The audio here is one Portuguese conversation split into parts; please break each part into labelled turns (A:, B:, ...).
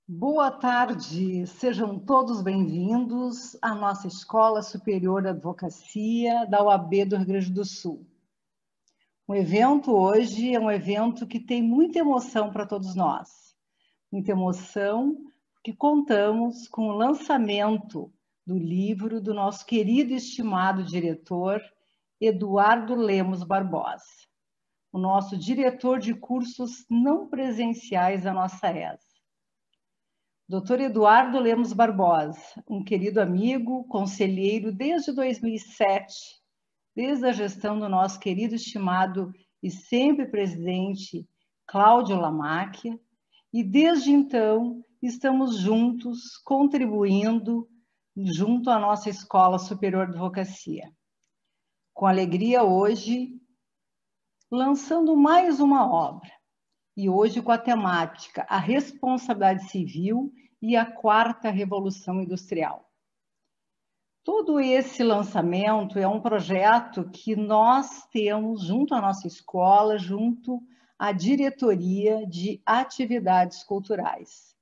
A: Boa tarde, sejam todos bem-vindos à nossa Escola Superior de Advocacia da UAB do Rio Grande do Sul. O evento hoje é um evento que tem muita emoção para todos nós. Muita emoção, porque contamos com o lançamento do livro do nosso querido e estimado diretor, Eduardo Lemos Barbosa, o nosso diretor de cursos não presenciais da nossa ESA. Dr. Eduardo Lemos Barbosa, um querido amigo, conselheiro desde 2007, desde a gestão do nosso querido, estimado e sempre presidente Cláudio Lamacchia, e desde então estamos juntos, contribuindo junto à nossa Escola Superior de Advocacia. Com alegria hoje, lançando mais uma obra, e hoje com a temática A Responsabilidade Civil e a Quarta Revolução Industrial. Todo esse lançamento é um projeto que nós temos junto à nossa escola, junto à Diretoria de Atividades Culturais,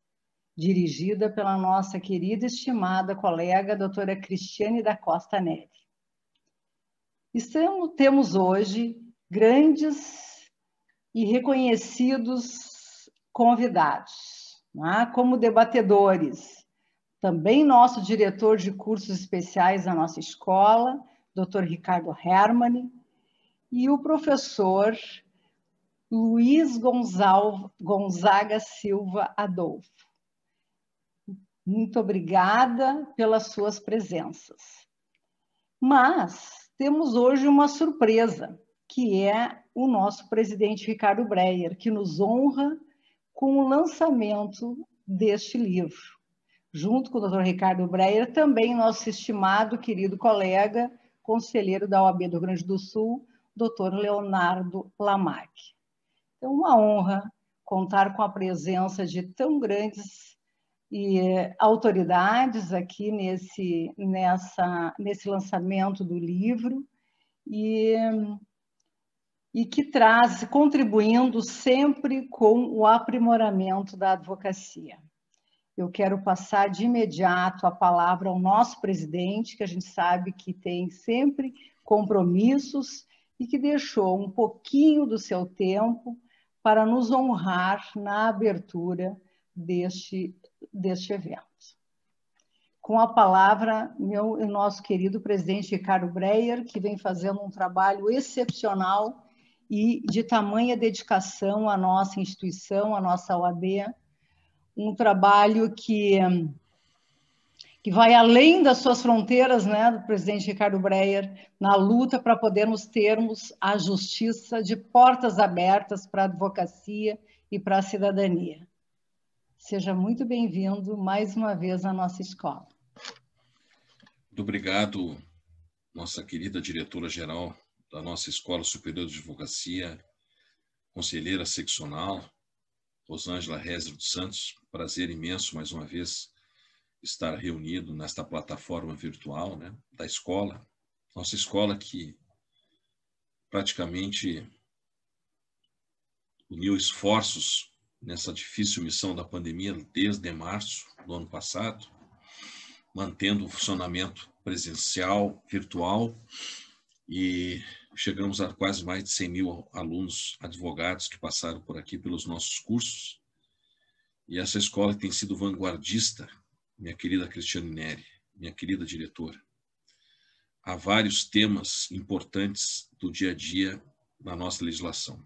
A: dirigida pela nossa querida e estimada colega, doutora Cristiane da Costa Neri. Temos hoje grandes e reconhecidos convidados, como debatedores. Também nosso diretor de cursos especiais da nossa escola, Dr. Ricardo Hermann, e o professor Luiz Gonzaga Silva Adolfo. Muito obrigada pelas suas presenças. Mas temos hoje uma surpresa, que é o nosso presidente Ricardo Breyer, que nos honra com o lançamento deste livro. Junto com o Dr. Ricardo Breyer, também nosso estimado, querido colega, conselheiro da OAB do Rio Grande do Sul, Dr. Leonardo Lamacchia. Então, uma honra contar com a presença de tão grandes autoridades aqui nesse lançamento do livro, e que traz, contribuindo sempre com o aprimoramento da advocacia. Eu quero passar de imediato a palavra ao nosso presidente, que a gente sabe que tem sempre compromissos e que deixou um pouquinho do seu tempo para nos honrar na abertura deste evento. Com a palavra, o nosso querido presidente Ricardo Breyer, que vem fazendo um trabalho excepcional e de tamanha dedicação à nossa instituição, à nossa OAB, um trabalho que vai além das suas fronteiras, do presidente Ricardo Breyer, na luta para podermos termos a justiça de portas abertas para a advocacia e para a cidadania. Seja muito bem-vindo mais uma vez à nossa escola.
B: Muito obrigado, nossa querida diretora-geral da nossa Escola Superior de Advocacia, conselheira seccional, Rosângela Rezer dos Santos. Prazer imenso, mais uma vez, estar reunido nesta plataforma virtual, da escola. Nossa escola que praticamente uniu esforços nessa difícil missão da pandemia desde março do ano passado, mantendo o funcionamento presencial, virtual, e chegamos a quase mais de 100 mil alunos advogados que passaram por aqui pelos nossos cursos. E essa escola tem sido vanguardista, minha querida Cristiane Neri, minha querida diretora. Há vários temas importantes do dia a dia na nossa legislação.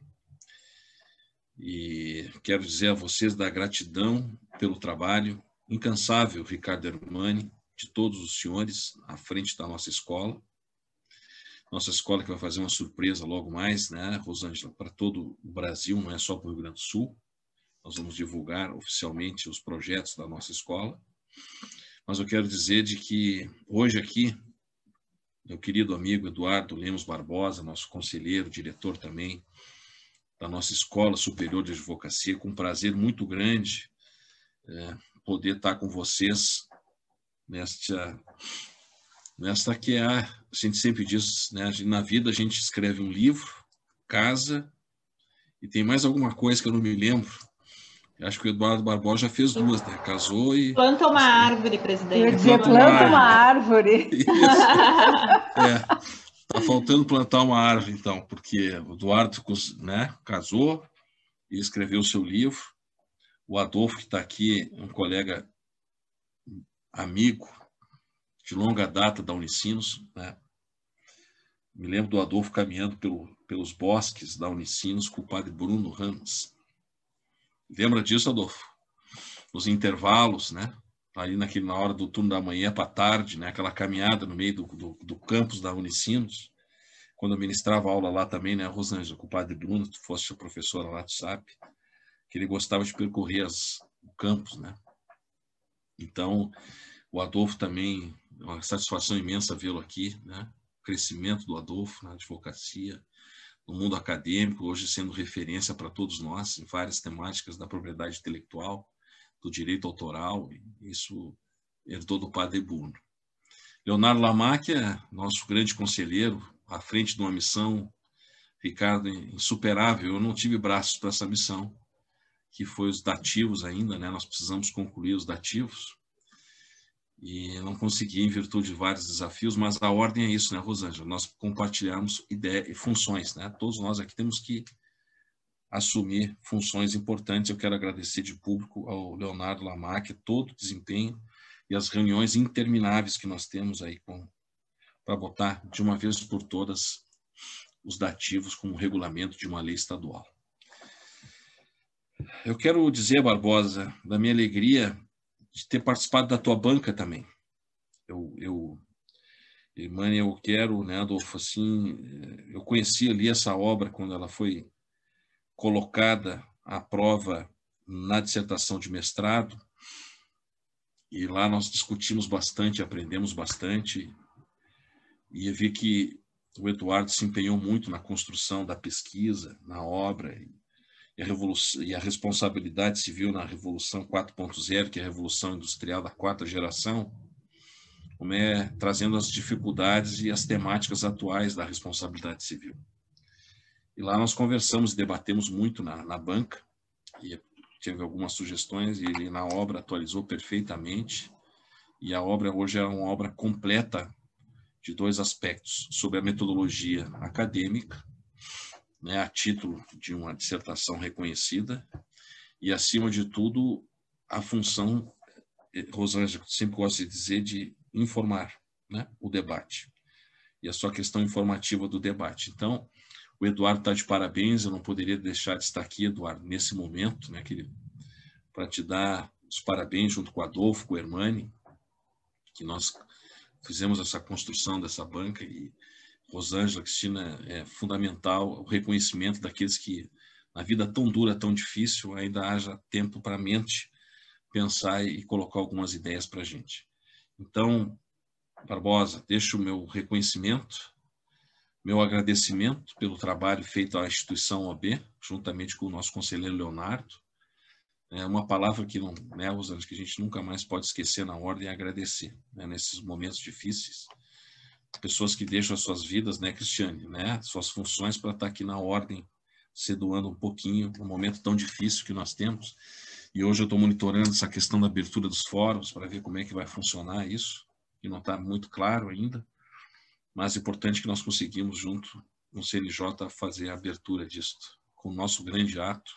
B: E quero dizer a vocês da gratidão pelo trabalho incansável, Ricardo Hermann, de todos os senhores à frente da nossa escola. Nossa escola que vai fazer uma surpresa logo mais, Rosângela, para todo o Brasil, não é só para o Rio Grande do Sul. Nós vamos divulgar oficialmente os projetos da nossa escola. Mas eu quero dizer de que hoje aqui, meu querido amigo Eduardo Lemos Barbosa, nosso conselheiro, diretor também da nossa Escola Superior de Advocacia, com um prazer muito grande poder estar com vocês nesta que a gente sempre diz, na vida a gente escreve um livro, casa, e tem mais alguma coisa que eu não me lembro, Acho que o Eduardo Barbosa já fez duas, né? Casou e...
C: Planta uma árvore, presidente.
A: Eu ia dizer, planta uma árvore.
B: Isso. Tá faltando plantar uma árvore, então, porque o Eduardo, né, casou e escreveu o seu livro. O Adolfo, que está aqui, um colega amigo de longa data da Unicinos, né? Me lembro do Adolfo caminhando pelos bosques da Unicinos com o padre Bruno Ramos. Lembra disso, Adolfo? Nos intervalos, né? Ali na hora do turno da manhã para tarde, né? Aquela caminhada no meio do campus da Unicinos. Quando eu ministrava aula lá também, né, Rosângela, com o padre Bruno, tu fosse a professora lá, tu sabe, que ele gostava de percorrer o campus, né? Então, o Adolfo também, uma satisfação imensa vê-lo aqui, né? O crescimento do Adolfo na advocacia, no mundo acadêmico, hoje sendo referência para todos nós em várias temáticas da propriedade intelectual, do direito autoral, isso herdou do padre Bruno. Leonardo Lamac é nosso grande conselheiro, à frente de uma missão, Ricardo, insuperável. Eu não tive braços para essa missão, que foi os dativos ainda, né? Nós precisamos concluir os dativos e não consegui em virtude de vários desafios, mas a ordem é isso, né, Rosângela? Nós compartilhamos ideias e funções, né? Todos nós aqui temos que assumir funções importantes. Eu quero agradecer de público ao Leonardo Lamac, todo o desempenho e as reuniões intermináveis que nós temos aí para botar de uma vez por todas os dativos como regulamento de uma lei estadual. Eu quero dizer, Barbosa, da minha alegria de ter participado da tua banca também. Irmã, eu quero, né, Adolfo, assim, eu conheci ali essa obra quando ela foi colocada à prova na dissertação de mestrado, e lá nós discutimos bastante, aprendemos bastante, e eu vi que o Eduardo se empenhou muito na construção da pesquisa, na obra, e a responsabilidade civil na Revolução 4.0, que é a Revolução Industrial da quarta geração, como trazendo as dificuldades e as temáticas atuais da responsabilidade civil. E lá nós conversamos e debatemos muito na banca, e teve algumas sugestões, e ele na obra atualizou perfeitamente, e a obra hoje é uma obra completa de dois aspectos, sobre a metodologia acadêmica, né, a título de uma dissertação reconhecida, e, acima de tudo, a função, Rosângela sempre gosta de dizer, de informar, né, o debate, e a sua questão informativa do debate. Então, o Eduardo está de parabéns, eu não poderia deixar de estar aqui, Eduardo, nesse momento, né, para te dar os parabéns junto com o Adolfo, com o Hermani, que nós fizemos essa construção dessa banca, e Rosângela, Cristina, é fundamental o reconhecimento daqueles que, na vida tão dura, tão difícil, ainda haja tempo para a mente pensar e colocar algumas ideias para a gente. Então, Barbosa, deixo o meu reconhecimento, meu agradecimento pelo trabalho feito à instituição OAB, juntamente com o nosso conselheiro Leonardo. É uma palavra que, não, né, Rosângela, que a gente nunca mais pode esquecer na ordem, é agradecer, né, nesses momentos difíceis. Pessoas que deixam as suas vidas, né, Cristiane, né, suas funções para estar aqui na ordem, se doando um pouquinho, num momento tão difícil que nós temos. E hoje eu estou monitorando essa questão da abertura dos fóruns para ver como é que vai funcionar isso, que não está muito claro ainda, mas é importante que nós conseguimos, junto no CNJ, fazer a abertura disso, com o nosso grande ato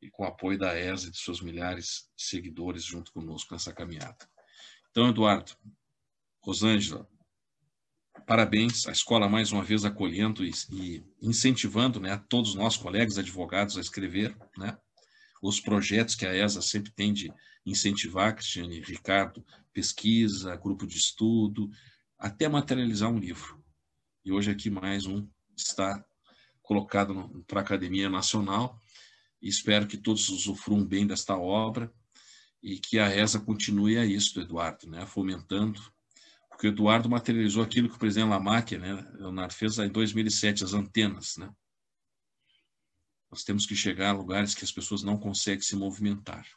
B: e com o apoio da ESA e de seus milhares de seguidores junto conosco nessa caminhada. Então, Eduardo, Rosângela, parabéns, a escola mais uma vez acolhendo e incentivando, né, todos nós, colegas advogados, a escrever, né, os projetos que a ESA sempre tem de incentivar, Cristiane e Ricardo, pesquisa, grupo de estudo, até materializar um livro. E hoje aqui mais um está colocado para a Academia Nacional, e espero que todos usufruam bem desta obra e que a ESA continue a isso, Eduardo, né, fomentando, porque o Eduardo materializou aquilo que o presidente Lamac, né, Leonardo, fez em 2007, as antenas, né? Nós temos que chegar a lugares que as pessoas não conseguem se movimentar.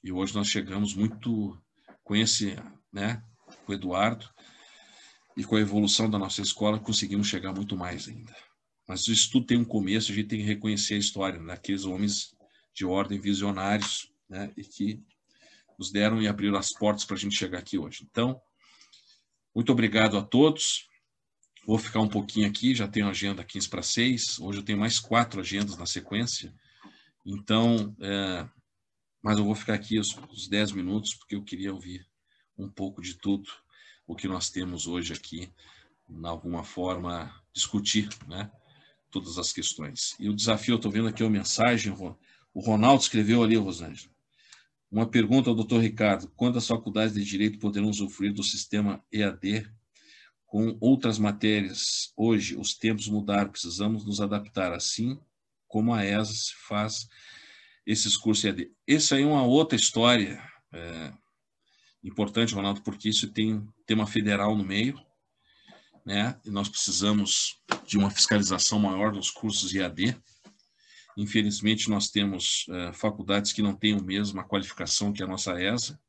B: E hoje nós chegamos muito com esse, né, com o Eduardo, e com a evolução da nossa escola conseguimos chegar muito mais ainda. Mas isso tudo tem um começo, a gente tem que reconhecer a história daqueles homens de ordem visionários, né, e que nos deram e abriram as portas para a gente chegar aqui hoje. Então, muito obrigado a todos. Vou ficar um pouquinho aqui, já tenho a agenda 15 para 6, hoje eu tenho mais 4 agendas na sequência, então, mas eu vou ficar aqui os 10 minutos, porque eu queria ouvir um pouco de tudo o que nós temos hoje aqui, de alguma forma, discutir, né, todas as questões. E o desafio, eu estou vendo aqui a mensagem, o Ronaldo escreveu ali, Rosângela, uma pergunta ao doutor Ricardo: quando as faculdades de Direito poderão usufruir do sistema EAD com outras matérias? Hoje, os tempos mudaram, precisamos nos adaptar, assim como a ESA faz esses cursos EAD. Essa aí é uma outra história importante, Ronaldo, porque isso tem tema federal no meio, né? E nós precisamos de uma fiscalização maior dos cursos EAD. Infelizmente, nós temos faculdades que não têm a mesma qualificação que a nossa ESA,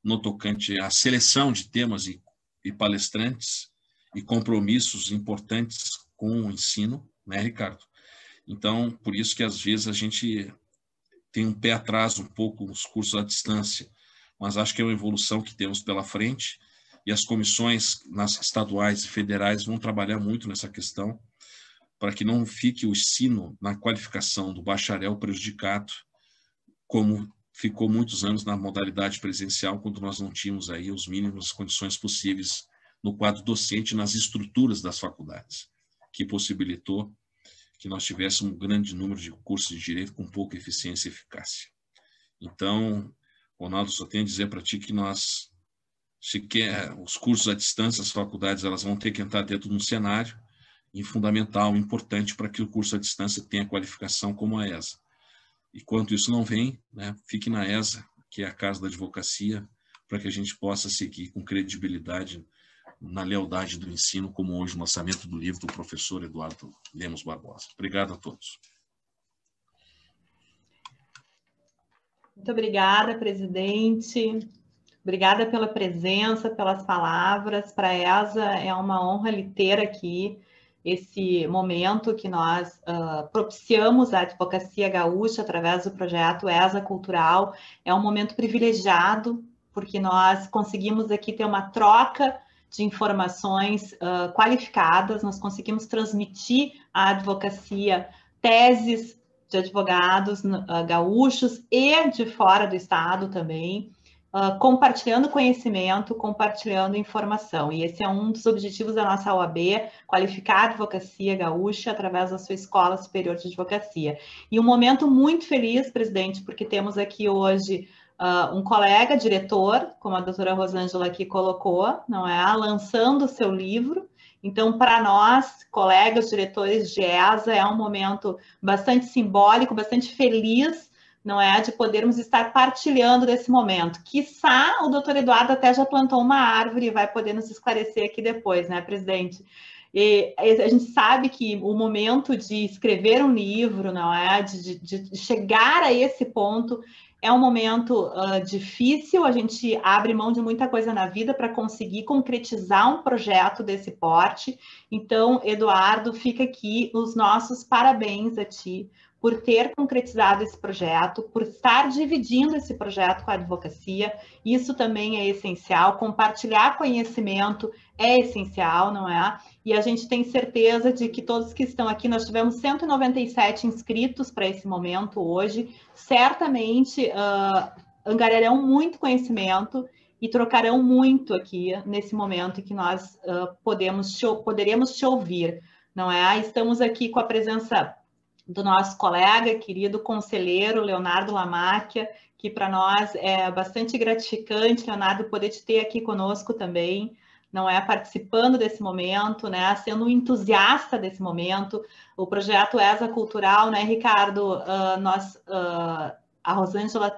B: no tocante à seleção de temas e palestrantes e compromissos importantes com o ensino, né, Ricardo? Então, por isso que às vezes a gente tem um pé atrás um pouco nos cursos à distância, mas acho que é uma evolução que temos pela frente, e as comissões estaduais e federais vão trabalhar muito nessa questão, para que não fique o ensino na qualificação do bacharel prejudicado, como ficou muitos anos na modalidade presencial, quando nós não tínhamos aí os mínimos condições possíveis no quadro docente, nas estruturas das faculdades, que possibilitou que nós tivéssemos um grande número de cursos de direito com pouca eficiência e eficácia. Então, Ronaldo, só tenho a dizer para ti que nós, se quer os cursos à distância, as faculdades, elas vão ter que entrar dentro de um cenário fundamental, importante, para que o curso à distância tenha qualificação como a ESA. Enquanto isso não vem, né, fique na ESA, que é a casa da advocacia, para que a gente possa seguir com credibilidade na lealdade do ensino, como hoje o lançamento do livro do professor Eduardo Lemos Barbosa. Obrigado a todos.
C: Muito obrigada, presidente. Obrigada pela presença, pelas palavras. Para a ESA é uma honra lhe ter aqui. Esse momento que nós propiciamos a advocacia gaúcha através do projeto ESA Cultural é um momento privilegiado, porque nós conseguimos aqui ter uma troca de informações qualificadas, nós conseguimos transmitir à advocacia teses de advogados gaúchos e de fora do estado também, compartilhando conhecimento, compartilhando informação. E esse é um dos objetivos da nossa OAB, qualificar a advocacia gaúcha através da sua Escola Superior de Advocacia. E um momento muito feliz, presidente, porque temos aqui hoje um colega, diretor, como a doutora Rosângela aqui colocou, não é? Lançando o seu livro. Então, para nós, colegas, diretores de ESA, é um momento bastante simbólico, bastante feliz, não é, de podermos estar partilhando desse momento. Quiçá o doutor Eduardo até já plantou uma árvore e vai poder nos esclarecer aqui depois, né, presidente? E a gente sabe que o momento de escrever um livro, não é, de chegar a esse ponto, é um momento difícil, a gente abre mão de muita coisa na vida para conseguir concretizar um projeto desse porte. Então, Eduardo, fica aqui os nossos parabéns a ti, por ter concretizado esse projeto, por estar dividindo esse projeto com a advocacia. Isso também é essencial, compartilhar conhecimento é essencial, não é? E a gente tem certeza de que todos que estão aqui, nós tivemos 197 inscritos para esse momento hoje, certamente angariarão muito conhecimento e trocarão muito aqui nesse momento em que nós poderemos te ouvir, não é? Estamos aqui com a presença do nosso colega, querido conselheiro Leonardo Lamáquia, que para nós é bastante gratificante, Leonardo, poder te ter aqui conosco também, não é, participando desse momento, né, sendo um entusiasta desse momento. O projeto ESA Cultural, né, Ricardo, a Rosângela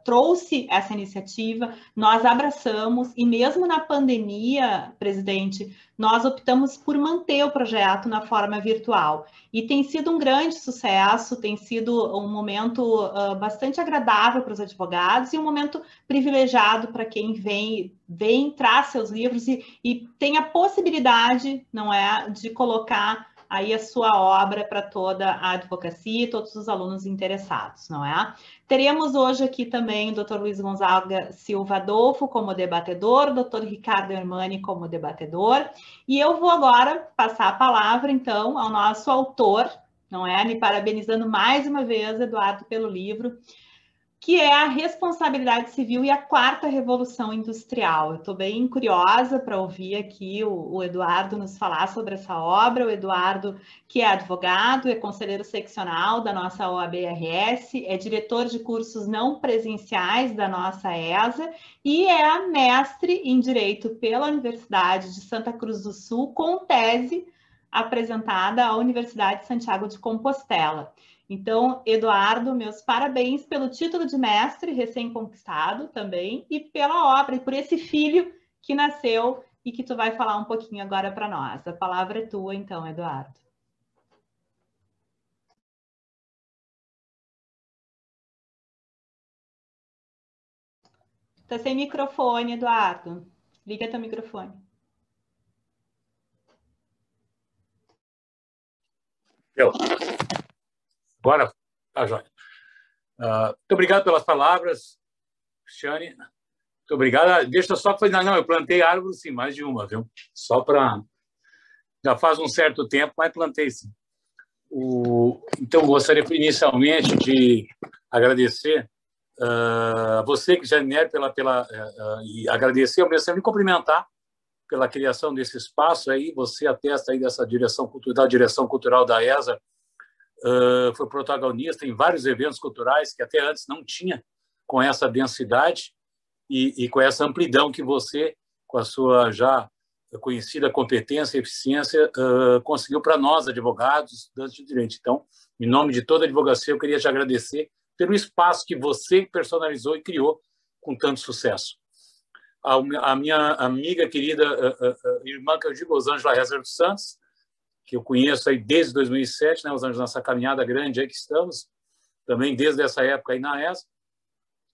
C: trouxe essa iniciativa, nós abraçamos, e mesmo na pandemia, presidente, nós optamos por manter o projeto na forma virtual. E tem sido um grande sucesso, tem sido um momento bastante agradável para os advogados e um momento privilegiado para quem vem traz seus livros e tem a possibilidade, não é, de colocar aí a sua obra para toda a advocacia e todos os alunos interessados, não é? Teremos hoje aqui também o Dr. Luiz Gonzaga Silva Adolfo como debatedor, o Dr. Ricardo Hermani como debatedor, e eu vou agora passar a palavra, então, ao nosso autor, não é? Me parabenizando mais uma vez, Eduardo, pelo livro, que é a responsabilidade civil e a quarta revolução industrial. Eu estou bem curiosa para ouvir aqui o Eduardo nos falar sobre essa obra. O Eduardo, que é advogado, é conselheiro seccional da nossa OAB-RS, é diretor de cursos não presenciais da nossa ESA e é mestre em Direito pela Universidade de Santa Cruz do Sul, com tese apresentada à Universidade de Santiago de Compostela. Então, Eduardo, meus parabéns pelo título de mestre recém-conquistado também e pela obra e por esse filho que nasceu e que tu vai falar um pouquinho agora para nós. A palavra é tua, então, Eduardo. Tá sem microfone, Eduardo. Liga teu microfone.
D: Agora, tá joia. Muito obrigado pelas palavras, Cristiane. Muito obrigado. Deixa eu só fazer. Não, eu plantei árvore, sim, mais de uma, viu? Só para. Já faz um certo tempo, mas plantei, sim. Então, gostaria inicialmente de agradecer a você, Cristiane Neri, e agradecer ao mesmo tempo e cumprimentar pela criação desse espaço aí. Você atesta aí dessa direção cultural da ESA. Foi protagonista em vários eventos culturais que até antes não tinha, com essa densidade e com essa amplidão que você, com a sua já conhecida competência e eficiência, conseguiu para nós, advogados, estudantes de direito. Então, em nome de toda a advocacia, eu queria te agradecer pelo espaço que você personalizou e criou com tanto sucesso. A minha amiga, querida irmã, que eu digo, Rosângela Rezer dos Santos, que eu conheço aí desde 2007, né, Rosângela, nessa caminhada grande aí que estamos, também desde essa época aí na ESA.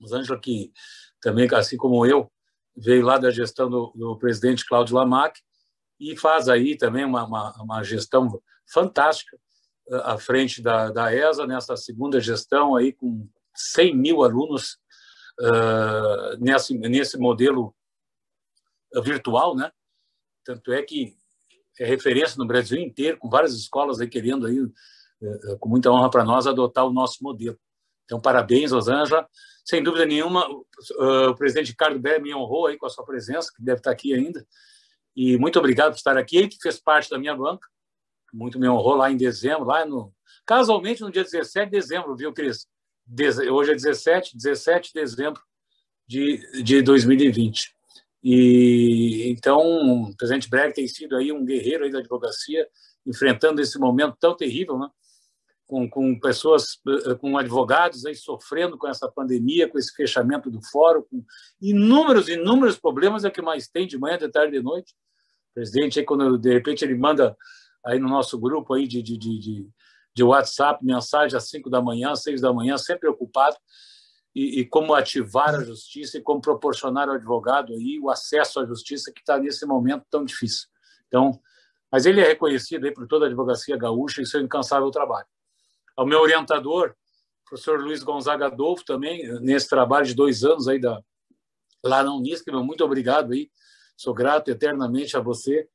D: Rosângela, que também, assim como eu, veio lá da gestão do presidente Cláudio Lamac e faz aí também uma gestão fantástica à frente da ESA, nessa segunda gestão aí com 100 mil alunos nesse modelo virtual, né? Tanto é que é referência no Brasil inteiro, com várias escolas aí querendo, aí, com muita honra para nós, adotar o nosso modelo. Então, parabéns, Rosângela. Sem dúvida nenhuma, o presidente Ricardo Bé me honrou aí com a sua presença, que deve estar aqui ainda. E muito obrigado por estar aqui. Ele que fez parte da minha banca, muito me honrou lá em dezembro, casualmente no dia 17 de dezembro, viu, Cris? Hoje é 17 de dezembro de 2020. E então, o presidente Breg tem sido aí um guerreiro aí da advocacia, enfrentando esse momento tão terrível, né? Com pessoas, com advogados aí sofrendo com essa pandemia, com esse fechamento do fórum, com inúmeros problemas, é o que mais tem de manhã, de tarde, de noite. O presidente, aí, quando de repente ele manda aí no nosso grupo aí de WhatsApp mensagem às 5 da manhã, 6 da manhã, sempre preocupado, e como ativar a justiça e como proporcionar ao advogado aí o acesso à justiça que está nesse momento tão difícil. Então, mas ele é reconhecido aí por toda a advocacia gaúcha em seu incansável trabalho. Ao meu orientador, professor Luiz Gonzaga Adolfo, também, nesse trabalho de 2 anos aí lá na Unisc, muito obrigado aí, sou grato eternamente a você,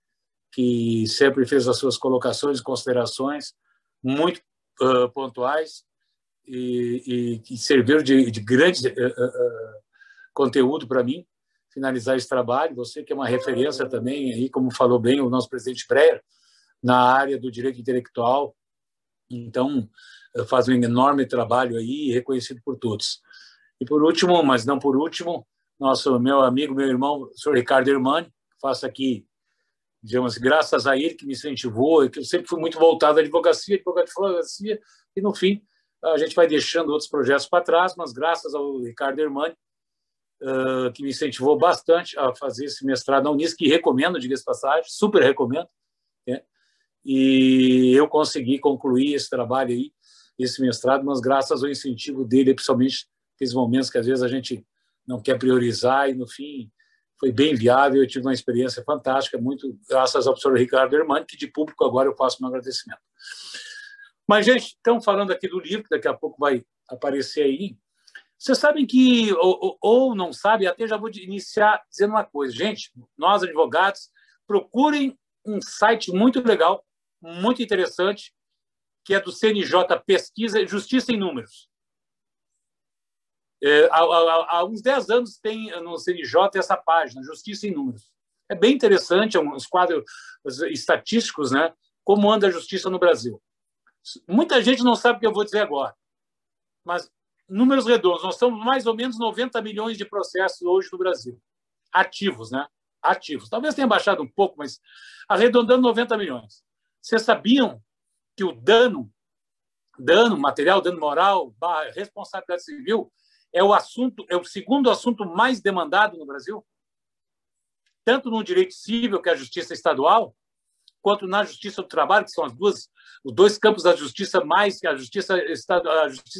D: que sempre fez as suas colocações e considerações muito pontuais, e que serviram de grande conteúdo para mim, finalizar esse trabalho. Você que é uma referência também, aí, como falou bem o nosso presidente Breyer, na área do direito intelectual, então faz um enorme trabalho aí, reconhecido por todos. E por último, mas não por último, meu amigo, meu irmão, o senhor Ricardo Hermani, faço aqui, digamos, graças a ele que me incentivou, que eu sempre fui muito voltado à advocacia, e no fim a gente vai deixando outros projetos para trás, mas graças ao Ricardo Hermani, que me incentivou bastante a fazer esse mestrado na Unisc, que recomendo, diga-se de passagem, super recomendo, né? E eu consegui concluir esse trabalho aí, esse mestrado, mas graças ao incentivo dele, principalmente nesses momentos que às vezes a gente não quer priorizar e no fim foi bem viável, eu tive uma experiência fantástica, muito graças ao professor Ricardo Hermani, que de público agora eu faço um agradecimento. Mas, gente, estamos falando aqui do livro, que daqui a pouco vai aparecer aí. Vocês sabem que, ou não sabem, até já vou iniciar dizendo uma coisa. Gente, nós, advogados, procurem um site muito legal, muito interessante, que é do CNJ Pesquisa Justiça em Números. Há uns 10 anos tem no CNJ essa página, Justiça em Números. É bem interessante, uns quadros estatísticos, né? Como anda a justiça no Brasil. Muita gente não sabe o que eu vou dizer agora, mas números redondos, nós estamos mais ou menos 90 milhões de processos hoje no Brasil, ativos, né? Ativos. Talvez tenha baixado um pouco, mas arredondando 90 milhões. Vocês sabiam que o dano material, dano moral, responsabilidade civil, é o segundo assunto mais demandado no Brasil? Tanto no direito civil, que é a justiça estadual, quanto na justiça do trabalho, que são os dois campos da justiça mais que a justiça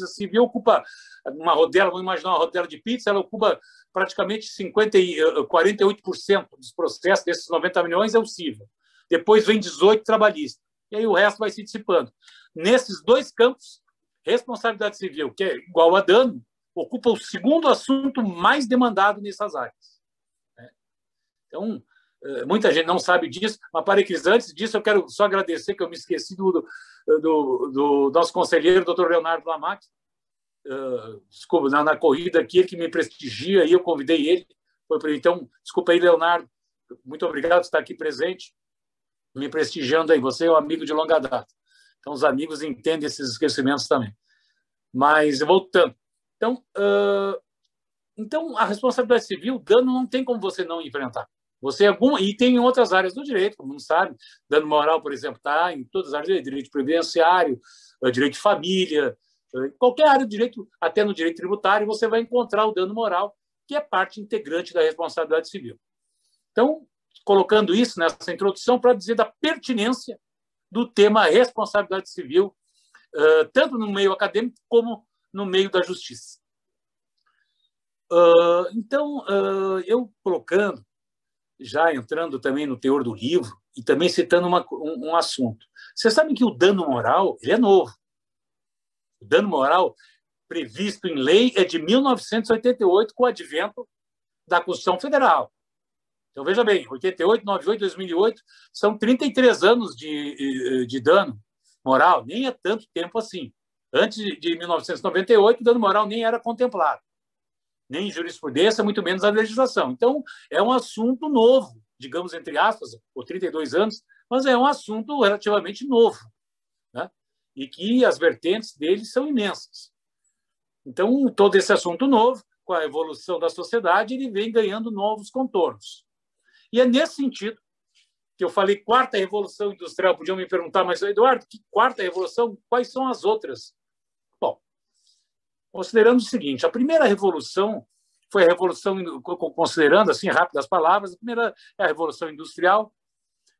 D: civil ocupa uma rodela, vamos imaginar uma rodela de pizza, ela ocupa praticamente 48% dos processos, desses 90 milhões é o civil. Depois vem 18 trabalhista. E aí o resto vai se dissipando. Nesses dois campos, responsabilidade civil, que é igual a dano, ocupa o segundo assunto mais demandado nessas áreas. Então, muita gente não sabe disso, mas para que antes disso eu quero só agradecer, que eu me esqueci do nosso conselheiro, doutor Leonardo Lamac, desculpa, na corrida aqui, ele que me prestigia, e eu convidei ele. Então, desculpa aí, Leonardo, muito obrigado por estar aqui presente, me prestigiando aí. Você é um amigo de longa data. Então, os amigos entendem esses esquecimentos também. Mas, voltando. Então, a responsabilidade civil, dano não tem como você não enfrentar. E tem em outras áreas do direito, como não sabe, dano moral, por exemplo, está em todas as áreas do direito, direito previdenciário, direito de família, qualquer área do direito, até no direito tributário, você vai encontrar o dano moral, que é parte integrante da responsabilidade civil. Então, colocando isso nessa introdução para dizer da pertinência do tema responsabilidade civil, tanto no meio acadêmico como no meio da justiça. Então, eu colocando, já entrando também no teor do livro, e também citando um assunto. Vocês sabem que o dano moral ele é novo. O dano moral previsto em lei é de 1988, com o advento da Constituição Federal. Então, veja bem, 88, 98, 2008, são 33 anos de dano moral, nem é tanto tempo assim. Antes de 1998, o dano moral nem era contemplado, nem em jurisprudência, muito menos a legislação. Então, é um assunto novo, digamos, entre aspas, por 32 anos, mas é um assunto relativamente novo, né? E que as vertentes dele são imensas. Então, todo esse assunto novo, com a evolução da sociedade, ele vem ganhando novos contornos. E é nesse sentido que eu falei quarta revolução industrial. Podiam me perguntar, mas, Eduardo, que quarta revolução? Quais são as outras? Bom, considerando o seguinte, a primeira revolução foi a revolução, considerando assim, rápidas palavras, a primeira é a revolução industrial,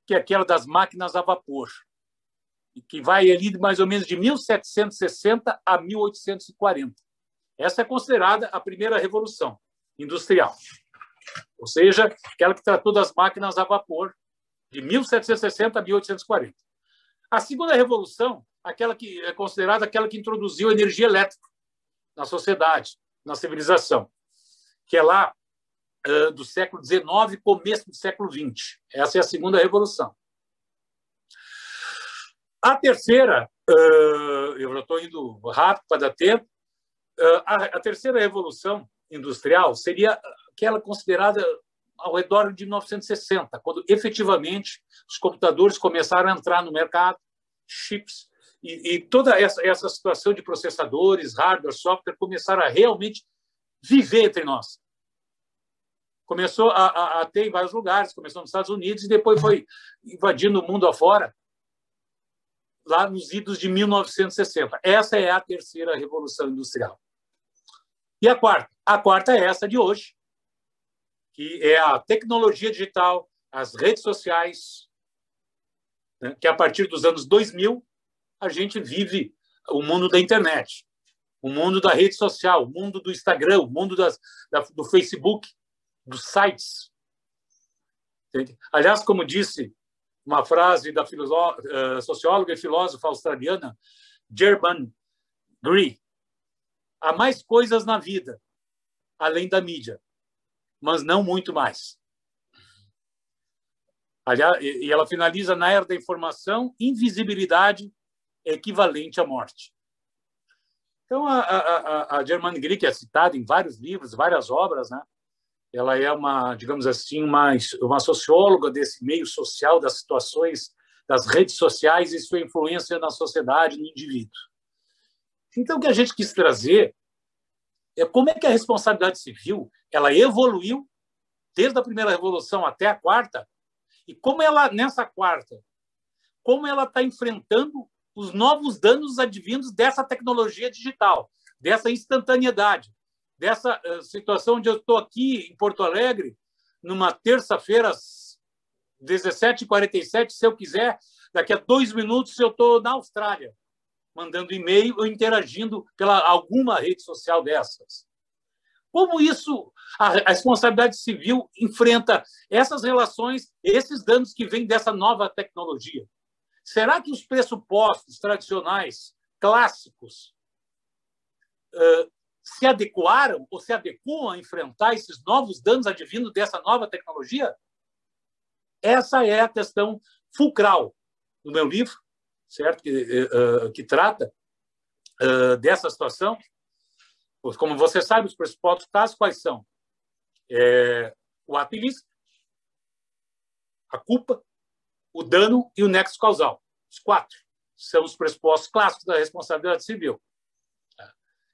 D: que é aquela das máquinas a vapor, que vai ali mais ou menos de 1760 a 1840. Essa é considerada a primeira revolução industrial, ou seja, aquela que tratou das máquinas a vapor, de 1760 a 1840. A segunda revolução, aquela que é considerada aquela que introduziu a energia elétrica na sociedade, na civilização, que é lá do século XIX, começo do século XX. Essa é a segunda revolução. A terceira, eu já estou indo rápido para dar tempo, a terceira revolução industrial seria aquela considerada ao redor de 1960, quando efetivamente os computadores começaram a entrar no mercado, chips, e toda essa situação de processadores, hardware, software, começaram a realmente viver entre nós. Começou a ter em vários lugares, começou nos Estados Unidos e depois foi invadindo o mundo afora, lá nos idos de 1960. Essa é a terceira revolução industrial. E a quarta? A quarta é essa de hoje, que é a tecnologia digital, as redes sociais, né, que a partir dos anos 2000 a gente vive o mundo da internet, o mundo da rede social, o mundo do Instagram, o mundo do Facebook, dos sites, Entende? Aliás, como disse uma frase da socióloga e filósofa australiana Germaine Greer, há mais coisas na vida, além da mídia, mas não muito mais. Aliás, e ela finaliza: na era da informação, invisibilidade é equivalente à morte. Então, a Germaine Greer, que é citada em vários livros, várias obras, né? Ela é uma, digamos assim, uma socióloga desse meio social, das situações das redes sociais e sua influência na sociedade, no indivíduo. Então, o que a gente quis trazer é como é que a responsabilidade civil ela evoluiu desde a primeira revolução até a quarta, e como ela, nessa quarta, como ela está enfrentando os novos danos advindos dessa tecnologia digital, dessa instantaneidade, dessa situação onde eu estou aqui em Porto Alegre, numa terça-feira, às 17h47, se eu quiser, daqui a 2 minutos eu estou na Austrália, mandando e-mail ou interagindo pela alguma rede social dessas. Como isso, a responsabilidade civil enfrenta essas relações, esses danos que vêm dessa nova tecnologia? Será que os pressupostos tradicionais, clássicos, se adequaram ou se adequam a enfrentar esses novos danos advindos dessa nova tecnologia? Essa é a questão fulcral do meu livro, certo? Que trata dessa situação. Como você sabe, os pressupostos clássicos quais são? O ato ilícito, a culpa, o dano e o nexo causal. Os 4 são os pressupostos clássicos da responsabilidade civil.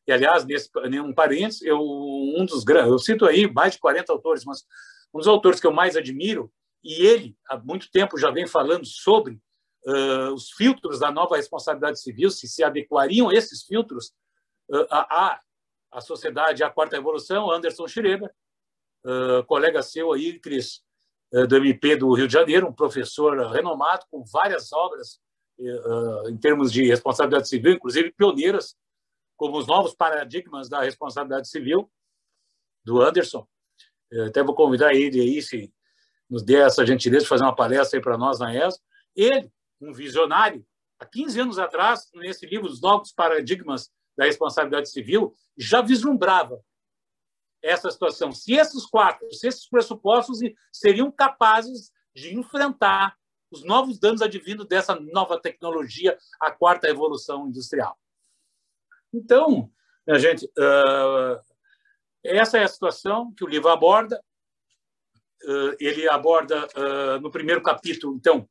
D: E, aliás, num parênteses, eu cito aí mais de 40 autores, mas um dos autores que eu mais admiro, e ele, há muito tempo, já vem falando sobre os filtros da nova responsabilidade civil, se adequariam esses filtros à sociedade, à quarta revolução, Anderson Schreiber, colega seu aí, Cris, do MP do Rio de Janeiro, um professor renomado, com várias obras em termos de responsabilidade civil, inclusive pioneiras, como os novos paradigmas da responsabilidade civil, do Anderson. Eu até vou convidar ele aí, se nos der essa gentileza de fazer uma palestra aí para nós na ESA. Ele, um visionário, há 15 anos atrás, nesse livro, Os Novos Paradigmas da Responsabilidade Civil, já vislumbrava essa situação. Se esses pressupostos seriam capazes de enfrentar os novos danos advindos dessa nova tecnologia, a quarta revolução industrial. Então, minha gente, essa é a situação que o livro aborda. Ele aborda, no primeiro capítulo, então,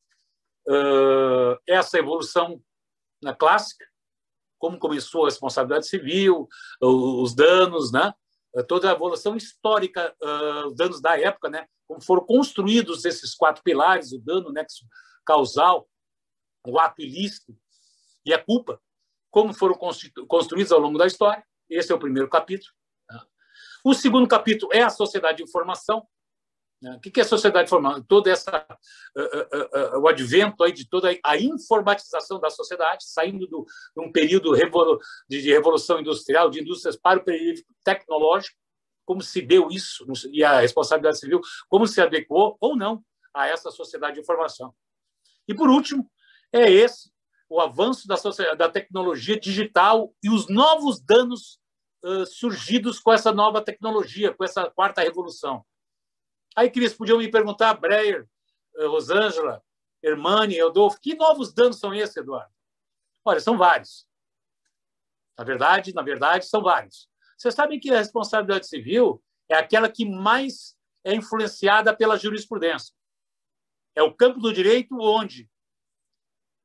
D: essa evolução na clássica, como começou a responsabilidade civil, os danos, né? Toda a evolução histórica, os danos da época, né? Como foram construídos esses 4 pilares, o dano, o nexo causal, o ato ilícito e a culpa, como foram construídos ao longo da história. Esse é o primeiro capítulo. O segundo capítulo é a sociedade de informação. O que é a sociedade de informação? Todo o advento aí de toda a informatização da sociedade, saindo de um período de revolução industrial, de indústrias para o período tecnológico, como se deu isso, e a responsabilidade civil, como se adequou ou não a essa sociedade de informação. E, por último, o avanço da tecnologia digital e os novos danos surgidos com essa nova tecnologia, com essa quarta revolução. Aí, Cris, podiam me perguntar, Breyer, Rosângela, Hermani, Eudolfo, que novos danos são esses, Eduardo? Olha, são vários. Na verdade, são vários. Vocês sabem que a responsabilidade civil é aquela que mais é influenciada pela jurisprudência. É o campo do direito onde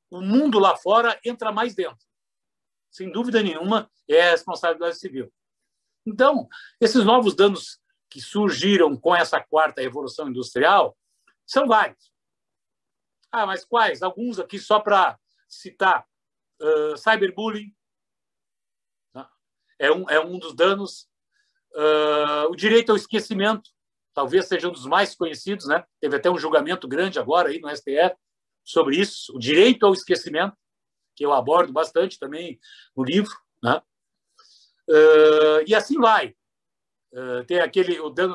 D: o mundo lá fora entra mais dentro. Sem dúvida nenhuma, é a responsabilidade civil. Então, esses novos danos que surgiram com essa quarta revolução industrial são vários. Mas quais? Alguns aqui só para citar. Cyberbullying é um dos danos. O direito ao esquecimento talvez seja um dos mais conhecidos, né? Teve até um julgamento grande agora aí no STF sobre isso, o direito ao esquecimento, que eu abordo bastante também no livro, né? E assim vai. Tem o dano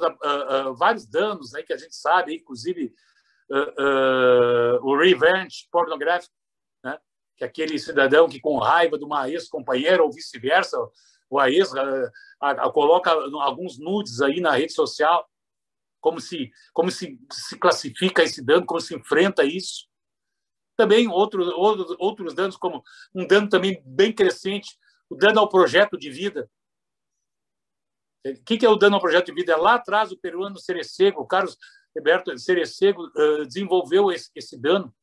D: vários danos aí que a gente sabe, inclusive o revenge pornográfico, né? Que é aquele cidadão que, com raiva de uma ex-companheira ou vice-versa, ou a ex coloca alguns nudes aí na rede social, como se classifica esse dano, como se enfrenta isso. Também outros danos, como um dano também bem crescente, o dano ao projeto de vida. O que é o dano ao projeto de vida? É lá atrás o peruano Cerecego, o Carlos Roberto Cerecego, desenvolveu esse dano,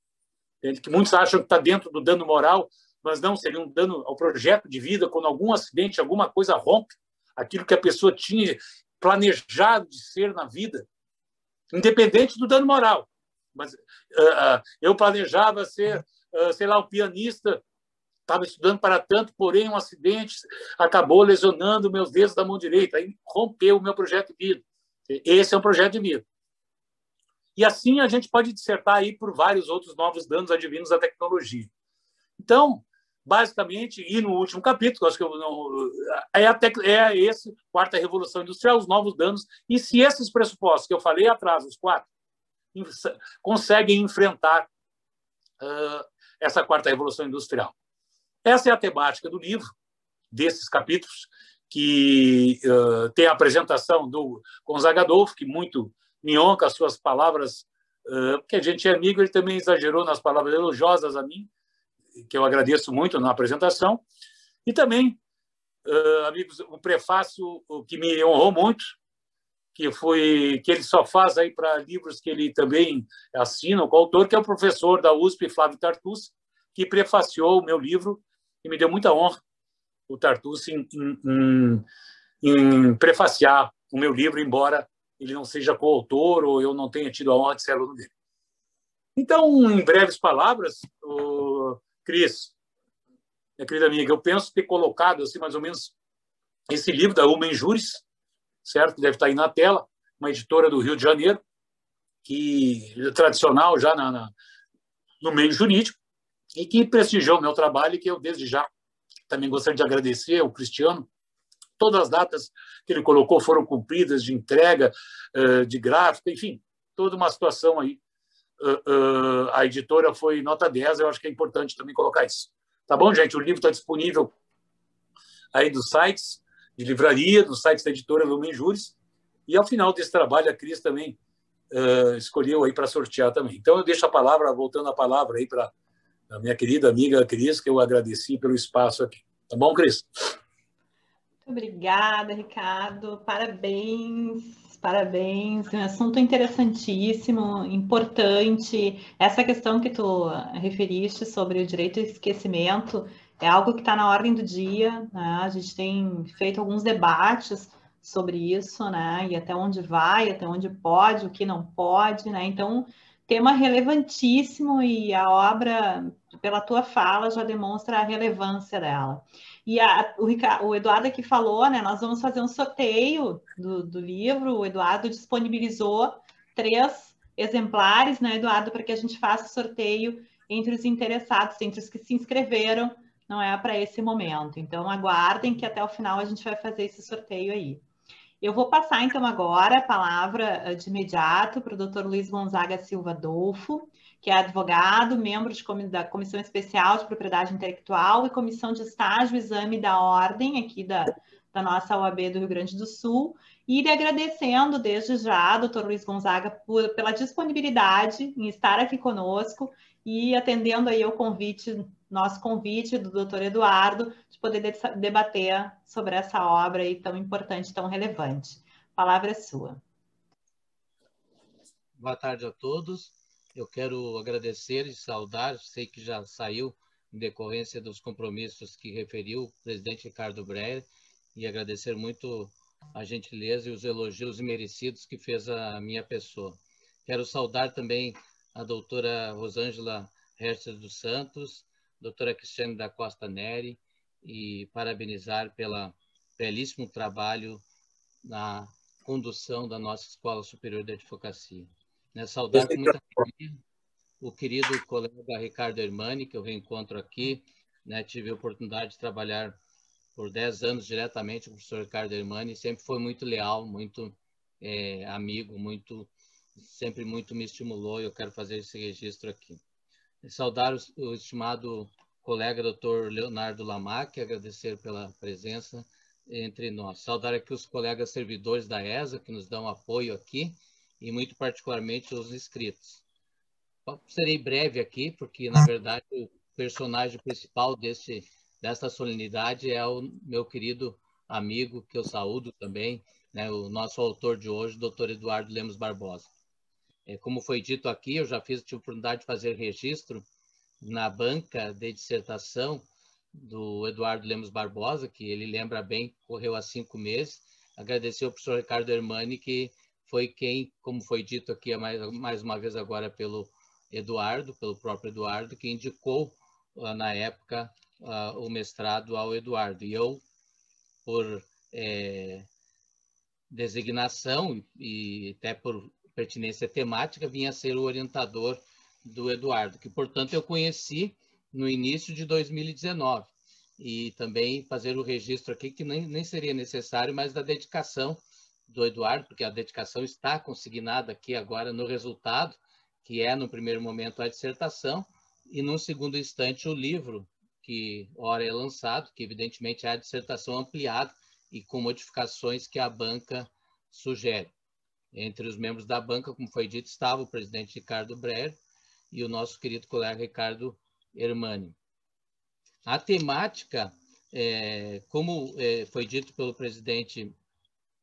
D: que muitos acham que está dentro do dano moral, mas não, seria um dano ao projeto de vida, quando algum acidente, alguma coisa rompe aquilo que a pessoa tinha planejado de ser na vida, independente do dano moral. Mas eu planejava ser, sei lá, um pianista, estava estudando para tanto, porém um acidente acabou lesionando meus dedos da mão direita, aí rompeu o meu projeto de vida. Esse é um projeto de vida. E assim a gente pode dissertar aí por vários outros novos danos advindos da tecnologia. Então, basicamente, e no último capítulo, acho que é esse, quarta revolução industrial, os novos danos, e se esses pressupostos que eu falei atrás, os 4, conseguem enfrentar essa quarta revolução industrial. Essa é a temática do livro, desses capítulos, que tem a apresentação do Gonzaga Adolfo, que muito me honra com as suas palavras, porque a gente é amigo, ele também exagerou nas palavras elogiosas a mim, que eu agradeço muito na apresentação, e também, amigos, um prefácio que me honrou muito, que ele só faz aí para livros que ele também assina, o coautor, que é o professor da USP, Flávio Tartucci, que prefaciou o meu livro, e me deu muita honra, o Tartucci, em prefaciar o meu livro, embora ele não seja coautor ou eu não tenha tido a honra de ser aluno dele. Então, em breves palavras, Cris, minha querida amiga, eu penso ter colocado assim, mais ou menos esse livro da Human Juris, certo? Deve estar aí na tela, uma editora do Rio de Janeiro, que é tradicional já no meio jurídico, e que prestigiou o meu trabalho, e que eu, desde já, também gostaria de agradecer ao Cristiano. Todas as datas que ele colocou foram cumpridas, de entrega, de gráfica, enfim, toda uma situação aí. A editora foi nota 10, eu acho que é importante também colocar isso. Tá bom, gente? O livro está disponível aí dos sites de livraria, dos sites da editora Lumen Juris, e ao final desse trabalho a Cris também escolheu aí para sortear também. Então eu deixo a palavra, voltando a palavra aí para a minha querida amiga Cris, que eu agradeci pelo espaço aqui. Tá bom, Cris?
C: Muito obrigada, Ricardo. Parabéns, parabéns. Um assunto interessantíssimo, importante. Essa questão que tu referiste sobre o direito ao esquecimento é algo que está na ordem do dia, né? A gente tem feito alguns debates sobre isso, né? E até onde vai, até onde pode, o que não pode, né? Então, tema relevantíssimo, e a obra, pela tua fala, já demonstra a relevância dela. E o Eduardo aqui falou, né? Nós vamos fazer um sorteio do livro. O Eduardo disponibilizou 3 exemplares, né, Eduardo, para que a gente faça o sorteio entre os interessados, entre os que se inscreveram, não é para esse momento. Então, aguardem que até o final a gente vai fazer esse sorteio aí. Eu vou passar, então, agora a palavra de imediato para o Dr. Luiz Gonzaga Silva Adolfo, que é advogado, membro da Comissão Especial de Propriedade Intelectual e Comissão de Estágio e Exame da Ordem, aqui da nossa OAB do Rio Grande do Sul, e lhe agradecendo desde já, doutor Luiz Gonzaga, pela disponibilidade em estar aqui conosco e atendendo aí ao nosso convite do doutor Eduardo, de poder debater sobre essa obra aí tão importante, tão relevante. A palavra é sua.
E: Boa tarde a todos. Eu quero agradecer e saudar, sei que já saiu em decorrência dos compromissos que referiu o presidente Ricardo Breyer, e agradecer muito a gentileza e os elogios merecidos que fez a minha pessoa. Quero saudar também a doutora Rosângela Herces dos Santos, doutora Cristiane da Costa Neri, e parabenizar pelo belíssimo trabalho na condução da nossa Escola Superior de Advocacia. Saudar com muita alegria o querido colega Ricardo Hermani, que eu reencontro aqui. Tive a oportunidade de trabalhar por 10 anos diretamente com o professor Ricardo Hermani, sempre foi muito leal, muito amigo, sempre muito me estimulou, e eu quero fazer esse registro aqui. Saudar o estimado colega Dr. Leonardo Lamac, agradecer pela presença entre nós. Saudar aqui os colegas servidores da ESA, que nos dão apoio aqui, e muito particularmente os inscritos. Serei breve aqui, porque, na verdade, o personagem principal desta solenidade é o meu querido amigo, que eu saúdo também, né, o nosso autor de hoje, Dr. Eduardo Lemos Barbosa. Como foi dito aqui, eu já tive a oportunidade de fazer registro na banca de dissertação do Eduardo Lemos Barbosa, que ele lembra bem, correu há 5 meses. Agradecer ao professor Ricardo Hermani, que foi quem, como foi dito aqui mais uma vez agora pelo próprio Eduardo, que indicou na época o mestrado ao Eduardo. E eu, por designação e até por pertinência temática, vinha a ser o orientador do Eduardo, que, portanto, eu conheci no início de 2019. E também fazer o registro aqui, que nem seria necessário, mas da dedicação do Eduardo, porque a dedicação está consignada aqui agora no resultado, que é, no primeiro momento, a dissertação, e, num segundo instante, o livro, que ora é lançado, que, evidentemente, é a dissertação ampliada e com modificações que a banca sugere. Entre os membros da banca, como foi dito, estava o presidente Ricardo Breyer e o nosso querido colega Ricardo Hermani. A temática, como foi dito pelo presidente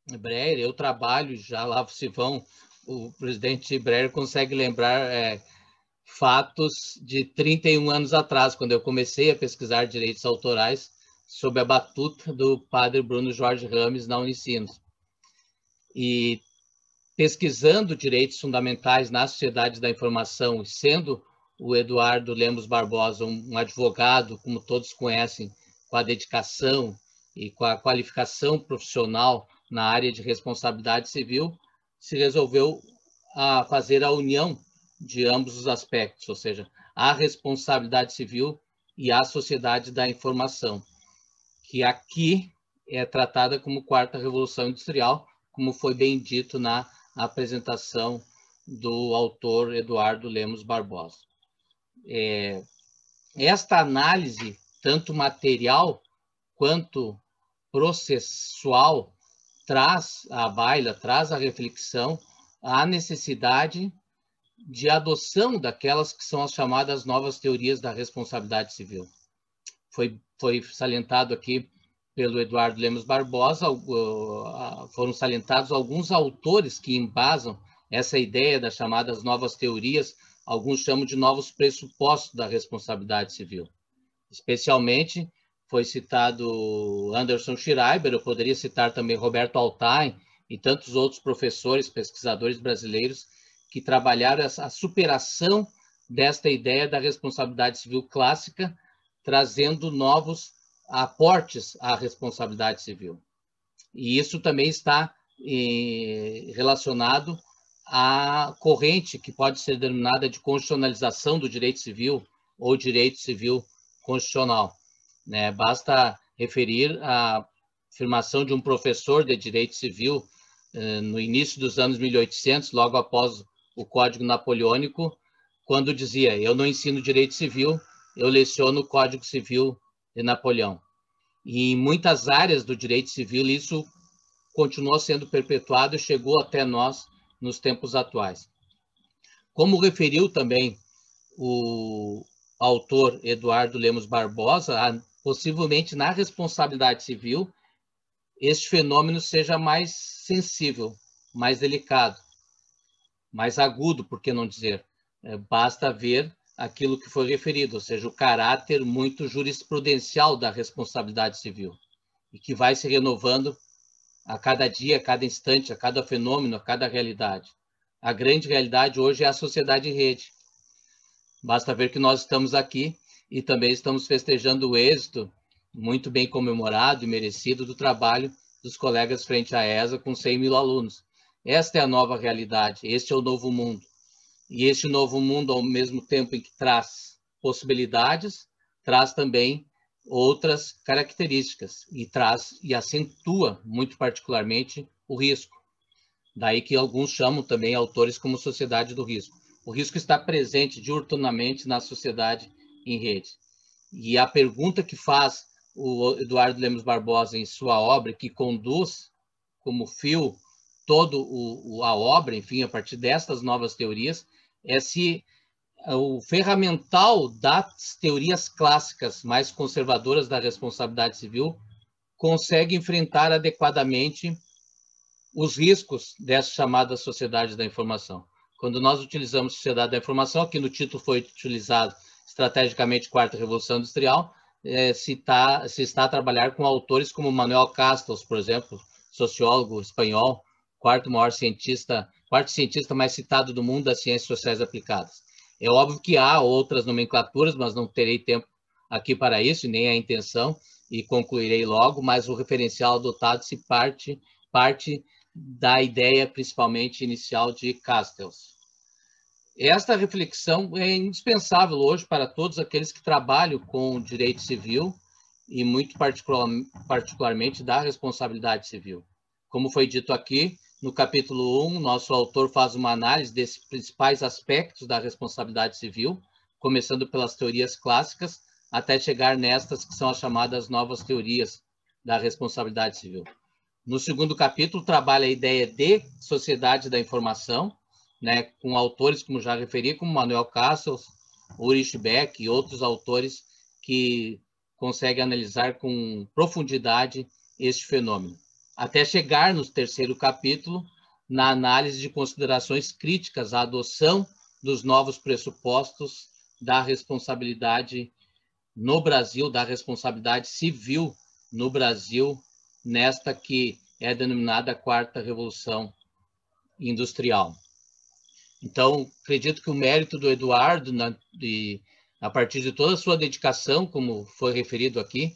E: Breyer, eu trabalho já lá, se vão, o presidente Breyer consegue lembrar fatos de 31 anos atrás, quando eu comecei a pesquisar direitos autorais sob a batuta do padre Bruno Jorge Rames na Unicinos. E pesquisando direitos fundamentais na sociedade da informação, e sendo o Eduardo Lemos Barbosa um advogado, como todos conhecem, com a dedicação e com a qualificação profissional na área de responsabilidade civil, se resolveu fazer a união de ambos os aspectos, ou seja, a responsabilidade civil e a sociedade da informação, que aqui é tratada como quarta revolução industrial, como foi bem dito na apresentação do autor Eduardo Lemos Barbosa. Esta análise, tanto material quanto processual, traz à baila, traz à reflexão a necessidade de adoção daquelas que são as chamadas novas teorias da responsabilidade civil. Foi salientado aqui pelo Eduardo Lemos Barbosa, foram salientados alguns autores que embasam essa ideia das chamadas novas teorias, alguns chamam de novos pressupostos da responsabilidade civil. Especialmente foi citado Anderson Schreiber, eu poderia citar também Roberto Altain e tantos outros professores, pesquisadores brasileiros que trabalharam a superação desta ideia da responsabilidade civil clássica, trazendo novos aportes à responsabilidade civil. E isso também está relacionado à corrente que pode ser denominada de constitucionalização do direito civil ou direito civil constitucional. Basta referir a afirmação de um professor de direito civil no início dos anos 1800, logo após o Código Napoleônico, quando dizia: eu não ensino direito civil, eu leciono o Código Civil de Napoleão. E em muitas áreas do direito civil isso continuou sendo perpetuado e chegou até nós nos tempos atuais. Como referiu também o autor Eduardo Lemos Barbosa, possivelmente na responsabilidade civil, este fenômeno seja mais sensível, mais delicado, mais agudo, por que não dizer? Basta ver aquilo que foi referido, ou seja, o caráter muito jurisprudencial da responsabilidade civil, e que vai se renovando a cada dia, a cada instante, a cada fenômeno, a cada realidade. A grande realidade hoje é a sociedade em rede. Basta ver que nós estamos aqui e também estamos festejando o êxito muito bem comemorado e merecido do trabalho dos colegas frente à ESA com 100.000 alunos. Esta é a nova realidade, este é o novo mundo. E este novo mundo, ao mesmo tempo em que traz possibilidades, traz também outras características e traz e acentua muito particularmente o risco. Daí que alguns chamam também autores como sociedade do risco. O risco está presente diuturnamente na sociedade em rede. E a pergunta que faz o Eduardo Lemos Barbosa em sua obra, que conduz como fio toda a obra, enfim, a partir dessas novas teorias, é se o ferramental das teorias clássicas mais conservadoras da responsabilidade civil consegue enfrentar adequadamente os riscos dessa chamada sociedade da informação. Quando nós utilizamos sociedade da informação, aqui no título foi utilizado estrategicamente Quarta Revolução Industrial, se está a trabalhar com autores como Manuel Castells, por exemplo, sociólogo espanhol, quarto cientista mais citado do mundo das ciências sociais aplicadas. É óbvio que há outras nomenclaturas, mas não terei tempo aqui para isso, nem a intenção, e concluirei logo, mas o referencial adotado se parte da ideia, principalmente inicial, de Castells. Esta reflexão é indispensável hoje para todos aqueles que trabalham com o direito civil e muito particularmente da responsabilidade civil. Como foi dito aqui, no capítulo 1, nosso autor faz uma análise desses principais aspectos da responsabilidade civil, começando pelas teorias clássicas, até chegar nestas que são as chamadas novas teorias da responsabilidade civil. No segundo capítulo, trabalha a ideia de sociedade da informação, né, com autores, como já referi, como Manuel Castells, Ulrich Beck e outros autores que conseguem analisar com profundidade este fenômeno. Até chegar no terceiro capítulo, na análise de considerações críticas à adoção dos novos pressupostos da responsabilidade no Brasil, da responsabilidade civil no Brasil, nesta que é denominada Quarta Revolução Industrial. Então, acredito que o mérito do Eduardo, a partir de toda a sua dedicação, como foi referido aqui,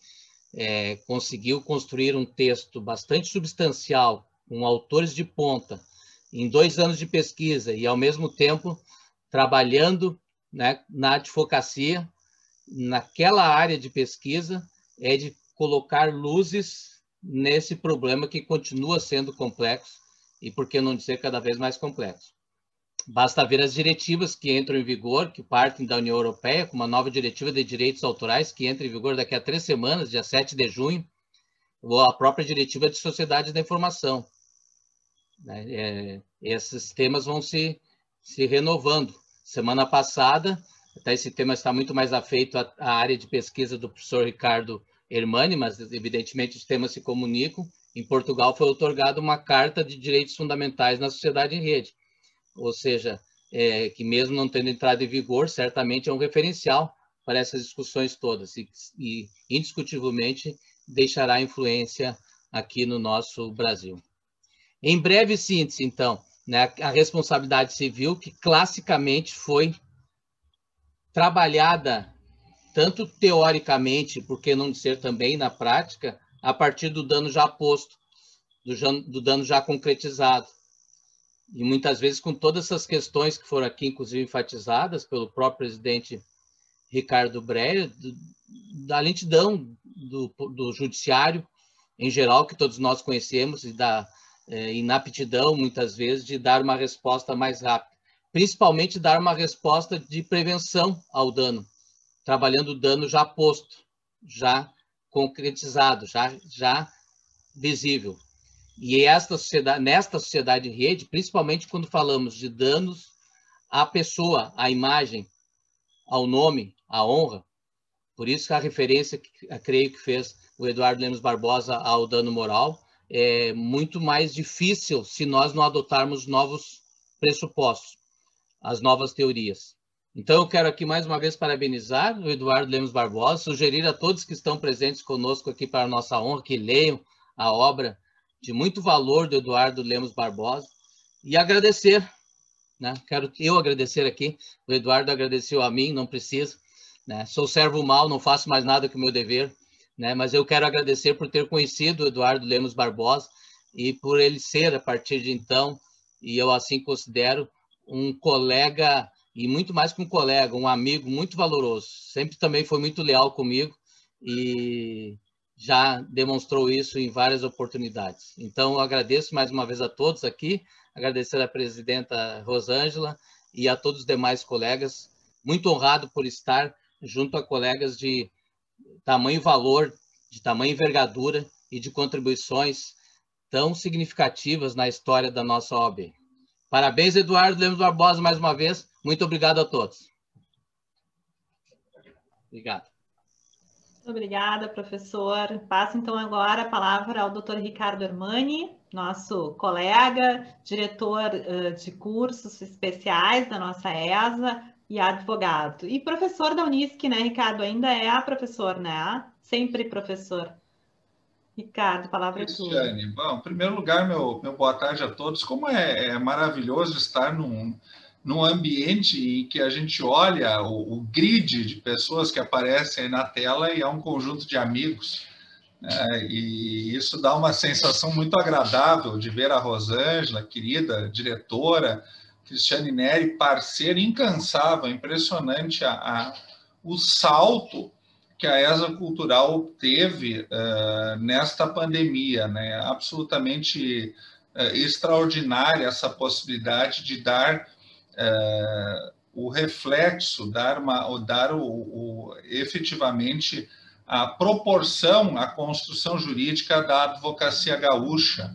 E: conseguiu construir um texto bastante substancial, com autores de ponta, em 2 anos de pesquisa e, ao mesmo tempo, trabalhando, né, na advocacia, naquela área de pesquisa, de colocar luzes nesse problema que continua sendo complexo e, por que não dizer, cada vez mais complexo. Basta ver as diretivas que entram em vigor, que partem da União Europeia, com uma nova diretiva de direitos autorais, que entra em vigor daqui a 3 semanas, dia 7 de junho, ou a própria diretiva de sociedade da informação. Esses temas vão se renovando. Semana passada, até esse tema está muito mais afeito à área de pesquisa do professor Ricardo Hermani, mas evidentemente os temas se comunicam. Em Portugal foi otorgada uma Carta de Direitos Fundamentais na Sociedade em Rede, ou seja, que mesmo não tendo entrado em vigor, certamente é um referencial para essas discussões todas e indiscutivelmente deixará influência aqui no nosso Brasil. Em breve síntese, então, né, a responsabilidade civil, que classicamente foi trabalhada tanto teoricamente, por que não dizer também na prática, a partir do dano já posto, do dano já concretizado. E muitas vezes com todas essas questões que foram aqui, inclusive, enfatizadas pelo próprio presidente Ricardo Breyer, da lentidão do judiciário em geral, que todos nós conhecemos, e da inaptidão, muitas vezes, de dar uma resposta mais rápida. Principalmente dar uma resposta de prevenção ao dano, trabalhando o dano já posto, já concretizado, já visível. E nesta sociedade em rede, principalmente quando falamos de danos à pessoa, à imagem, ao nome, à honra, por isso que a referência que creio que fez o Eduardo Lemos Barbosa ao dano moral é muito mais difícil se nós não adotarmos novos pressupostos, as novas teorias. Então, eu quero aqui mais uma vez parabenizar o Eduardo Lemos Barbosa, sugerir a todos que estão presentes conosco aqui para a nossa honra que leiam a obra de muito valor do Eduardo Lemos Barbosa e agradecer, né? Quero eu agradecer aqui, o Eduardo agradeceu a mim, não precisa, né? Sou servo mau, não faço mais nada que o meu dever, né? Mas eu quero agradecer por ter conhecido o Eduardo Lemos Barbosa e por ele ser, a partir de então, e eu assim considero, um colega, e muito mais que um colega, um amigo muito valoroso. Sempre também foi muito leal comigo e já demonstrou isso em várias oportunidades. Então, eu agradeço mais uma vez a todos aqui, agradecer à presidenta Rosângela e a todos os demais colegas, muito honrado por estar junto a colegas de tamanho valor, de tamanho envergadura e de contribuições tão significativas na história da nossa OAB. Parabéns, Eduardo Lemos Barbosa, mais uma vez. Muito obrigado a todos. Obrigado.
C: Muito obrigada, professor. Passo, então, agora a palavra ao Dr. Ricardo Armani, nosso colega, diretor de cursos especiais da nossa ESA e advogado. E professor da Unisc, né, Ricardo? Ainda é professor, né? Sempre professor. Ricardo, a palavra é tua.
F: Cristiane, bom, em primeiro lugar, meu boa tarde a todos. Como é maravilhoso estar num ambiente em que a gente olha o grid de pessoas que aparecem aí na tela e é um conjunto de amigos, né? E isso dá uma sensação muito agradável de ver a Rosângela, querida diretora, Cristiane Neri, parceira incansável, impressionante o salto que a ESA Cultural teve nesta pandemia, né? Absolutamente extraordinária essa possibilidade de dar o reflexo, efetivamente a proporção à construção jurídica da advocacia gaúcha.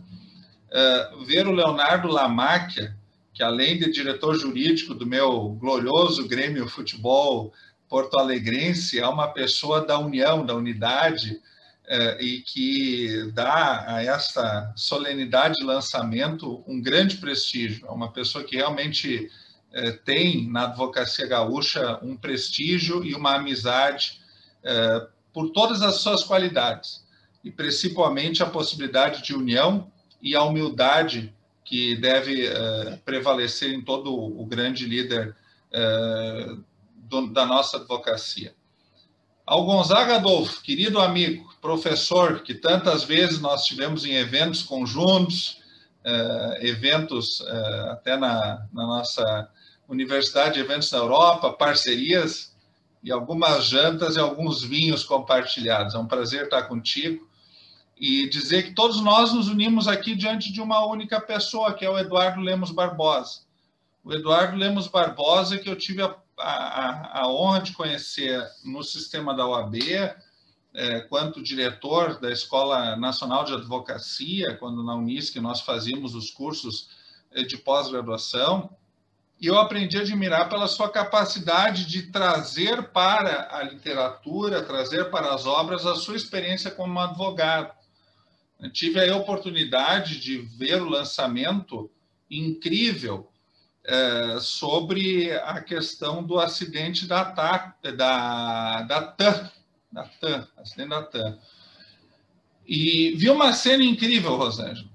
F: Ver o Leonardo Lamacchia, que além de diretor jurídico do meu glorioso Grêmio Futebol porto-alegrense, é uma pessoa da união, da unidade, e que dá a esta solenidade de lançamento um grande prestígio. É uma pessoa que realmente tem na advocacia gaúcha um prestígio e uma amizade por todas as suas qualidades, e principalmente a possibilidade de união e a humildade que deve prevalecer em todo o grande líder da nossa advocacia. Ao Gonzaga Adolfo, querido amigo, professor, que tantas vezes nós tivemos em eventos conjuntos, eventos até na nossa Universidade, eventos na Europa, parcerias e algumas jantas e alguns vinhos compartilhados. É um prazer estar contigo e dizer que todos nós nos unimos aqui diante de uma única pessoa, que é o Eduardo Lemos Barbosa. O Eduardo Lemos Barbosa, que eu tive a honra de conhecer no sistema da OAB, quanto diretor da Escola Nacional de Advocacia, quando na Unisc nós fazíamos os cursos de pós-graduação, e eu aprendi a admirar pela sua capacidade de trazer para a literatura, trazer para as obras a sua experiência como advogado. Eu tive a oportunidade de ver o lançamento incrível sobre a questão do acidente da TAM, acidente da TAM. E vi uma cena incrível, Rosângela.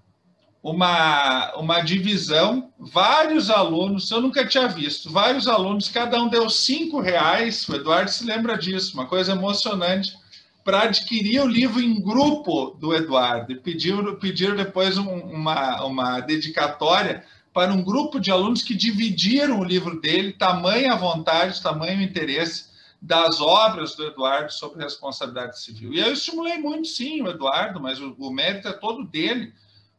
F: Uma divisão, vários alunos, eu nunca tinha visto, vários alunos, cada um deu R$5, o Eduardo se lembra disso, uma coisa emocionante, para adquirir o livro em grupo do Eduardo, e pediram depois uma dedicatória para um grupo de alunos que dividiram o livro dele, tamanha vontade, tamanho interesse das obras do Eduardo sobre responsabilidade civil. E eu estimulei muito, sim, o Eduardo, mas o mérito é todo dele,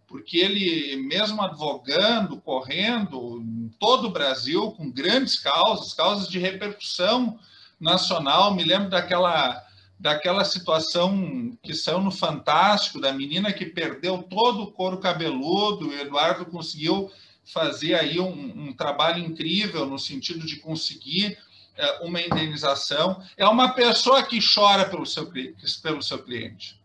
F: porque ele, mesmo advogando, correndo em todo o Brasil, com grandes causas de repercussão nacional, me lembro daquela situação que saiu no Fantástico, da menina que perdeu todo o couro cabeludo, e o Eduardo conseguiu fazer aí um trabalho incrível no sentido de conseguir uma indenização. É uma pessoa que chora pelo seu cliente.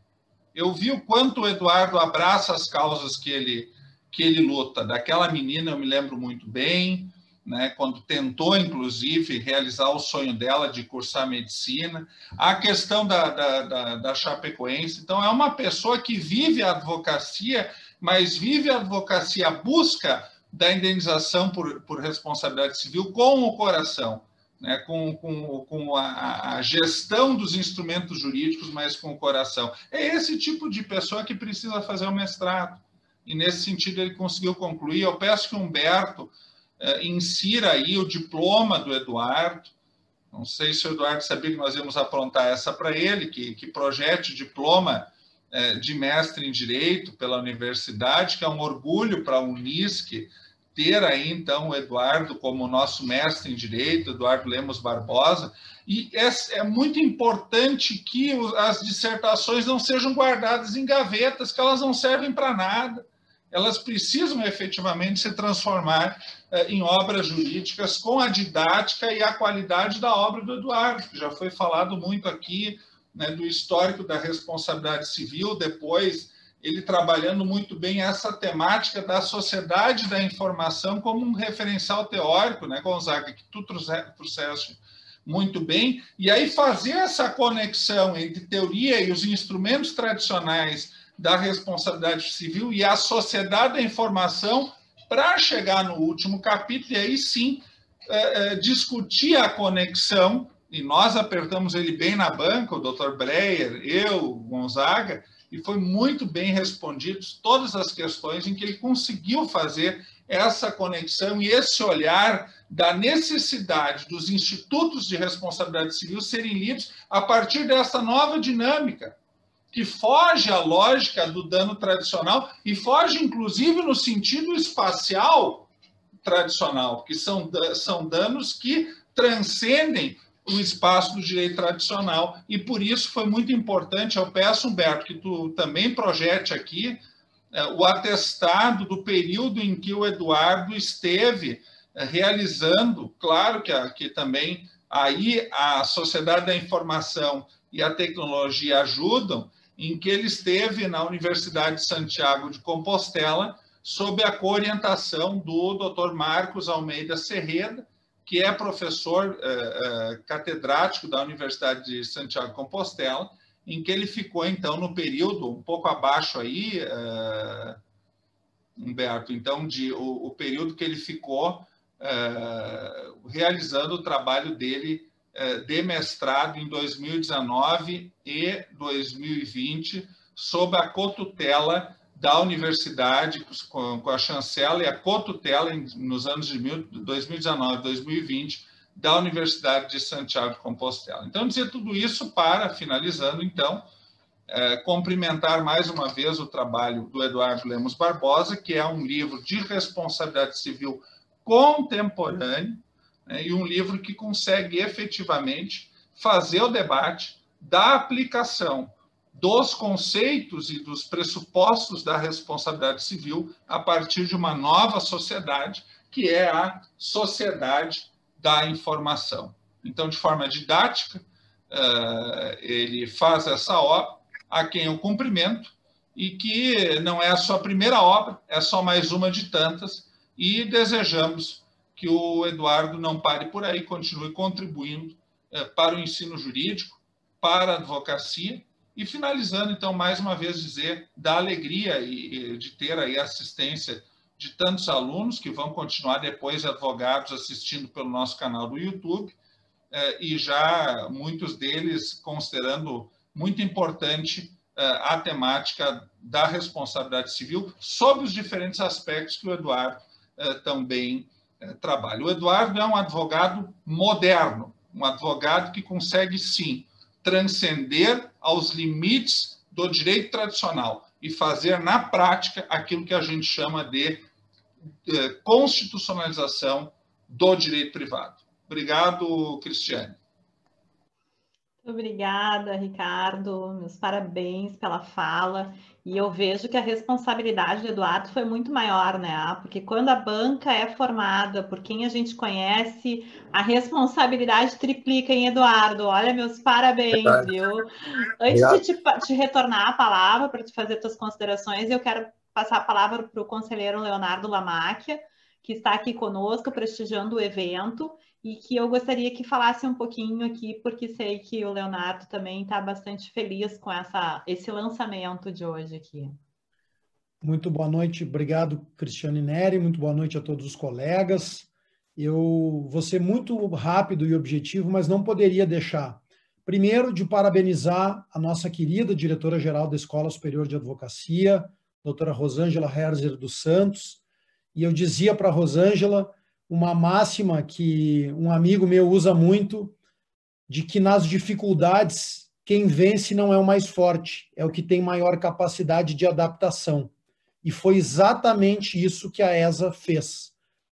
F: Eu vi o quanto o Eduardo abraça as causas que ele luta. Daquela menina eu me lembro muito bem, né, quando tentou, inclusive, realizar o sonho dela de cursar medicina. A questão da Chapecoense. Então, é uma pessoa que vive a advocacia, mas vive a advocacia, busca da indenização por responsabilidade civil com o coração, né, com a gestão dos instrumentos jurídicos, mas com o coração. É esse tipo de pessoa que precisa fazer o mestrado. E, nesse sentido, ele conseguiu concluir. Eu peço que o Humberto insira aí o diploma do Eduardo, Não sei se o Eduardo sabia que nós íamos aprontar essa para ele, que projete diploma de mestre em Direito pela universidade, que é um orgulho para a Unisc ter aí, então, o Eduardo como nosso mestre em Direito, Eduardo Lemos Barbosa, e é muito importante que as dissertações não sejam guardadas em gavetas, que elas não servem para nada, elas precisam efetivamente se transformar em obras jurídicas com a didática e a qualidade da obra do Eduardo, que já foi falado muito aqui, né, do histórico da responsabilidade civil, depois ele trabalhando muito bem essa temática da sociedade da informação como um referencial teórico, né, Gonzaga, que tu trouxeste muito bem, e aí fazer essa conexão entre teoria e os instrumentos tradicionais da responsabilidade civil e a sociedade da informação para chegar no último capítulo, e aí sim discutir a conexão, e nós apertamos ele bem na banca, o Dr. Breyer, eu, o Gonzaga, e foi muito bem respondido todas as questões em que ele conseguiu fazer essa conexão e esse olhar da necessidade dos institutos de responsabilidade civil serem lidos a partir dessa nova dinâmica, que foge à lógica do dano tradicional e foge, inclusive, no sentido espacial tradicional, porque são danos que transcendem o espaço do direito tradicional, e por isso foi muito importante. Eu peço, Humberto, que tu também projete aqui o atestado do período em que o Eduardo esteve realizando, claro que também aí a sociedade da informação e a tecnologia ajudam, em que ele esteve na Universidade de Santiago de Compostela, sob a coorientação do Dr. Marcos Almeida Serreda, que é professor catedrático da Universidade de Santiago de Compostela, em que ele ficou, então, no período um pouco abaixo aí, Humberto, então, o período que ele ficou realizando o trabalho dele de mestrado em 2019 e 2020, sob a cotutela da universidade, com a chancela e a cotutela nos anos de 2019 e 2020 da Universidade de Santiago de Compostela. Então, dizer tudo isso para, finalizando, então, cumprimentar mais uma vez o trabalho do Eduardo Lemos Barbosa, que é um livro de responsabilidade civil contemporâneo, né, e um livro que consegue efetivamente fazer o debate da aplicação dos conceitos e dos pressupostos da responsabilidade civil a partir de uma nova sociedade, que é a sociedade da informação. Então, de forma didática, ele faz essa obra, a quem eu cumprimento, e que não é a sua primeira obra, é só mais uma de tantas, e desejamos que o Eduardo não pare por aí, continue contribuindo para o ensino jurídico, para a advocacia, e finalizando, então, mais uma vez dizer da alegria de ter aí a assistência de tantos alunos que vão continuar depois advogados assistindo pelo nosso canal do YouTube, e já muitos deles considerando muito importante a temática da responsabilidade civil sob os diferentes aspectos que o Eduardo também trabalha. O Eduardo é um advogado moderno, um advogado que consegue, sim, transcender aos limites do direito tradicional e fazer na prática aquilo que a gente chama de constitucionalização do direito privado. Obrigado, Cristiane.
C: Muito obrigada, Ricardo. Meus parabéns pela fala. E eu vejo que a responsabilidade do Eduardo foi muito maior, né? Porque quando a banca é formada por quem a gente conhece, a responsabilidade triplica em Eduardo. Olha, meus parabéns, viu? Antes de te retornar a palavra para te fazer tuas considerações, eu quero passar a palavra para o conselheiro Leonardo Lamáquia, que está aqui conosco, prestigiando o evento, e que eu gostaria que falasse um pouquinho aqui, porque sei que o Leonardo também está bastante feliz com esse lançamento de hoje aqui.
G: Muito boa noite, obrigado, Cristiane Neri, muito boa noite a todos os colegas. Eu vou ser muito rápido e objetivo, mas não poderia deixar, primeiro, de parabenizar a nossa querida diretora-geral da Escola Superior de Advocacia, doutora Rosângela Herzer dos Santos, e eu dizia para a Rosângela uma máxima que um amigo meu usa muito, de que nas dificuldades quem vence não é o mais forte, é o que tem maior capacidade de adaptação. E foi exatamente isso que a ESA fez.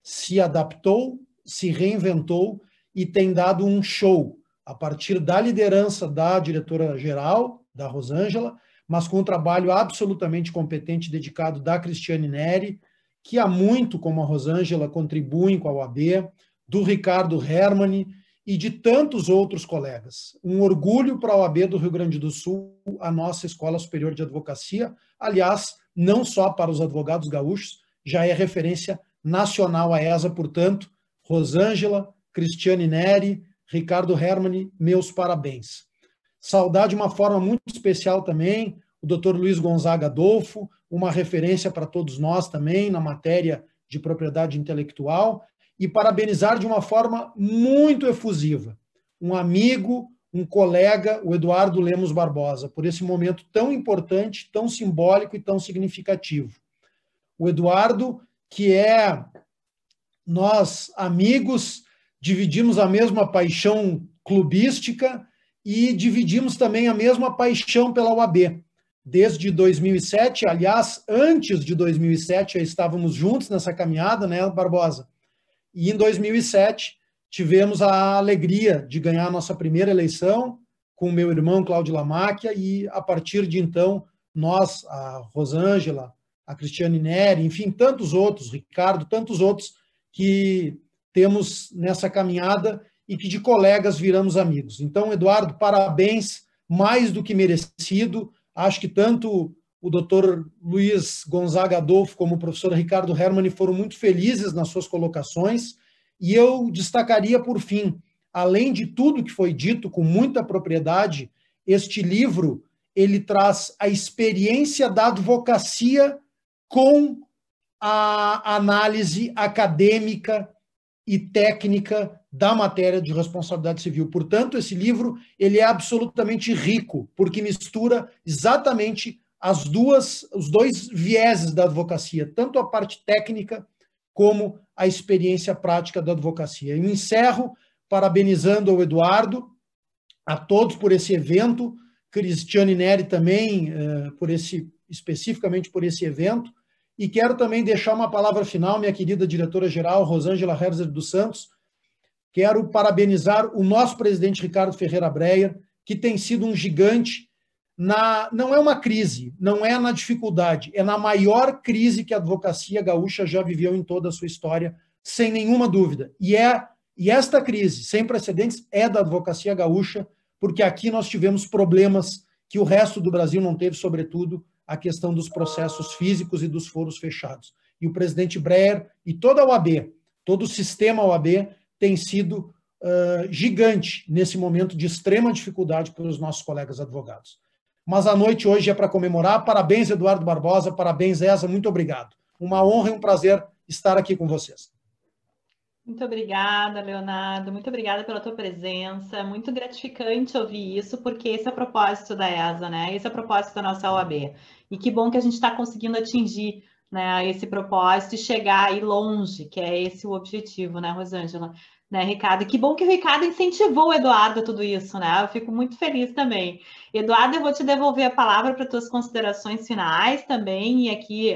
G: Se adaptou, se reinventou e tem dado um show a partir da liderança da diretora-geral, da Rosângela, mas com um trabalho absolutamente competente e dedicado da Cristiane Neri, que há muito, como a Rosângela, contribuem com a OAB, do Ricardo Hermanni e de tantos outros colegas. Um orgulho para a OAB do Rio Grande do Sul, a nossa Escola Superior de Advocacia, aliás, não só para os advogados gaúchos, já é referência nacional a ESA, portanto, Rosângela, Cristiane Neri, Ricardo Hermanni, meus parabéns. Saudar de uma forma muito especial também o Dr. Luiz Gonzaga Adolfo, uma referência para todos nós também na matéria de propriedade intelectual, e parabenizar de uma forma muito efusiva um amigo, um colega, o Eduardo Lemos Barbosa, por esse momento tão importante, tão simbólico e tão significativo. O Eduardo, que nós, amigos, dividimos a mesma paixão clubística e dividimos também a mesma paixão pela UAB. Desde 2007, aliás, antes de 2007, já estávamos juntos nessa caminhada, né, Barbosa? E em 2007, tivemos a alegria de ganhar a nossa primeira eleição com o meu irmão, Cláudio Lamáquia, e a partir de então, nós, a Rosângela, a Cristiane Neri, enfim, tantos outros, Ricardo, tantos outros que temos nessa caminhada e que de colegas viramos amigos. Então, Eduardo, parabéns, mais do que merecido. Acho que tanto o doutor Luiz Gonzaga Adolfo como o professor Ricardo Hermanni foram muito felizes nas suas colocações, e eu destacaria, por fim, além de tudo que foi dito com muita propriedade, este livro, ele traz a experiência da advocacia com a análise acadêmica e técnica da matéria de responsabilidade civil. Portanto, esse livro ele é absolutamente rico, porque mistura exatamente os dois vieses da advocacia, tanto a parte técnica como a experiência prática da advocacia. Eu encerro parabenizando ao Eduardo, a todos por esse evento, Cristiane Neri também, especificamente por esse evento, e quero também deixar uma palavra final, minha querida diretora-geral, Rosângela Herzer dos Santos. Quero parabenizar o nosso presidente Ricardo Ferreira Breyer, que tem sido um gigante não é uma crise, não é na dificuldade, é na maior crise que a advocacia gaúcha já viveu em toda a sua história, sem nenhuma dúvida. E esta crise, sem precedentes, é da advocacia gaúcha, porque aqui nós tivemos problemas que o resto do Brasil não teve, sobretudo a questão dos processos físicos e dos foros fechados. E o presidente Breyer e toda a OAB, todo o sistema OAB tem sido gigante nesse momento de extrema dificuldade para os nossos colegas advogados. Mas a noite hoje é para comemorar. Parabéns, Eduardo Barbosa, parabéns, ESA, muito obrigado. Uma honra e um prazer estar aqui com vocês.
C: Muito obrigada, Leonardo, muito obrigada pela tua presença, muito gratificante ouvir isso, porque esse é o propósito da ESA, né? Esse é o propósito da nossa OAB. E que bom que a gente está conseguindo atingir, né, esse propósito e chegar aí longe, que é esse o objetivo, né, Rosângela? Né, Ricardo? E que bom que o Ricardo incentivou o Eduardo a tudo isso, né? Eu fico muito feliz também. Eduardo, eu vou te devolver a palavra para tuas considerações finais também, e aqui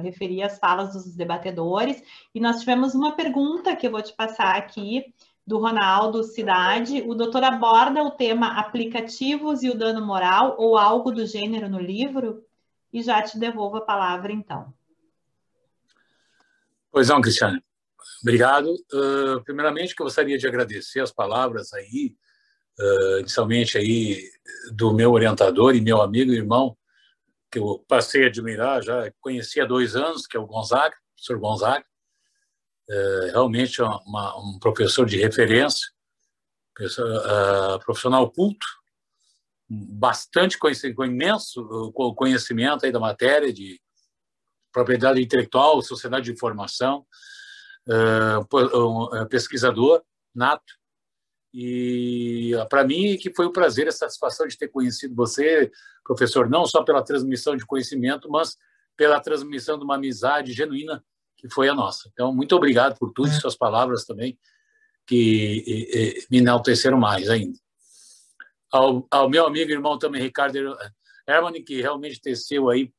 C: referir as falas dos debatedores. E nós tivemos uma pergunta que eu vou te passar aqui, do Ronaldo Cidade. O doutor aborda o tema aplicativos e o dano moral, ou algo do gênero no livro? E já te devolvo a palavra, então.
D: Pois não, Cristiane. Obrigado. Primeiramente, que eu gostaria de agradecer as palavras aí, inicialmente aí do meu orientador e meu amigo e irmão, que eu passei a admirar, já conheci há 2 anos, que é o Gonzaga, professor Gonzaga. Realmente um professor de referência, profissional culto, bastante conhecimento, imenso conhecimento aí da matéria de propriedade intelectual, sociedade de informação, pesquisador nato, e para mim que foi um prazer e satisfação de ter conhecido você, professor, não só pela transmissão de conhecimento, mas pela transmissão de uma amizade genuína que foi a nossa. Então, muito obrigado por tudo e suas palavras também, que me enalteceram mais ainda. ao meu amigo e irmão também, Ricardo Hermann, que realmente teceu aí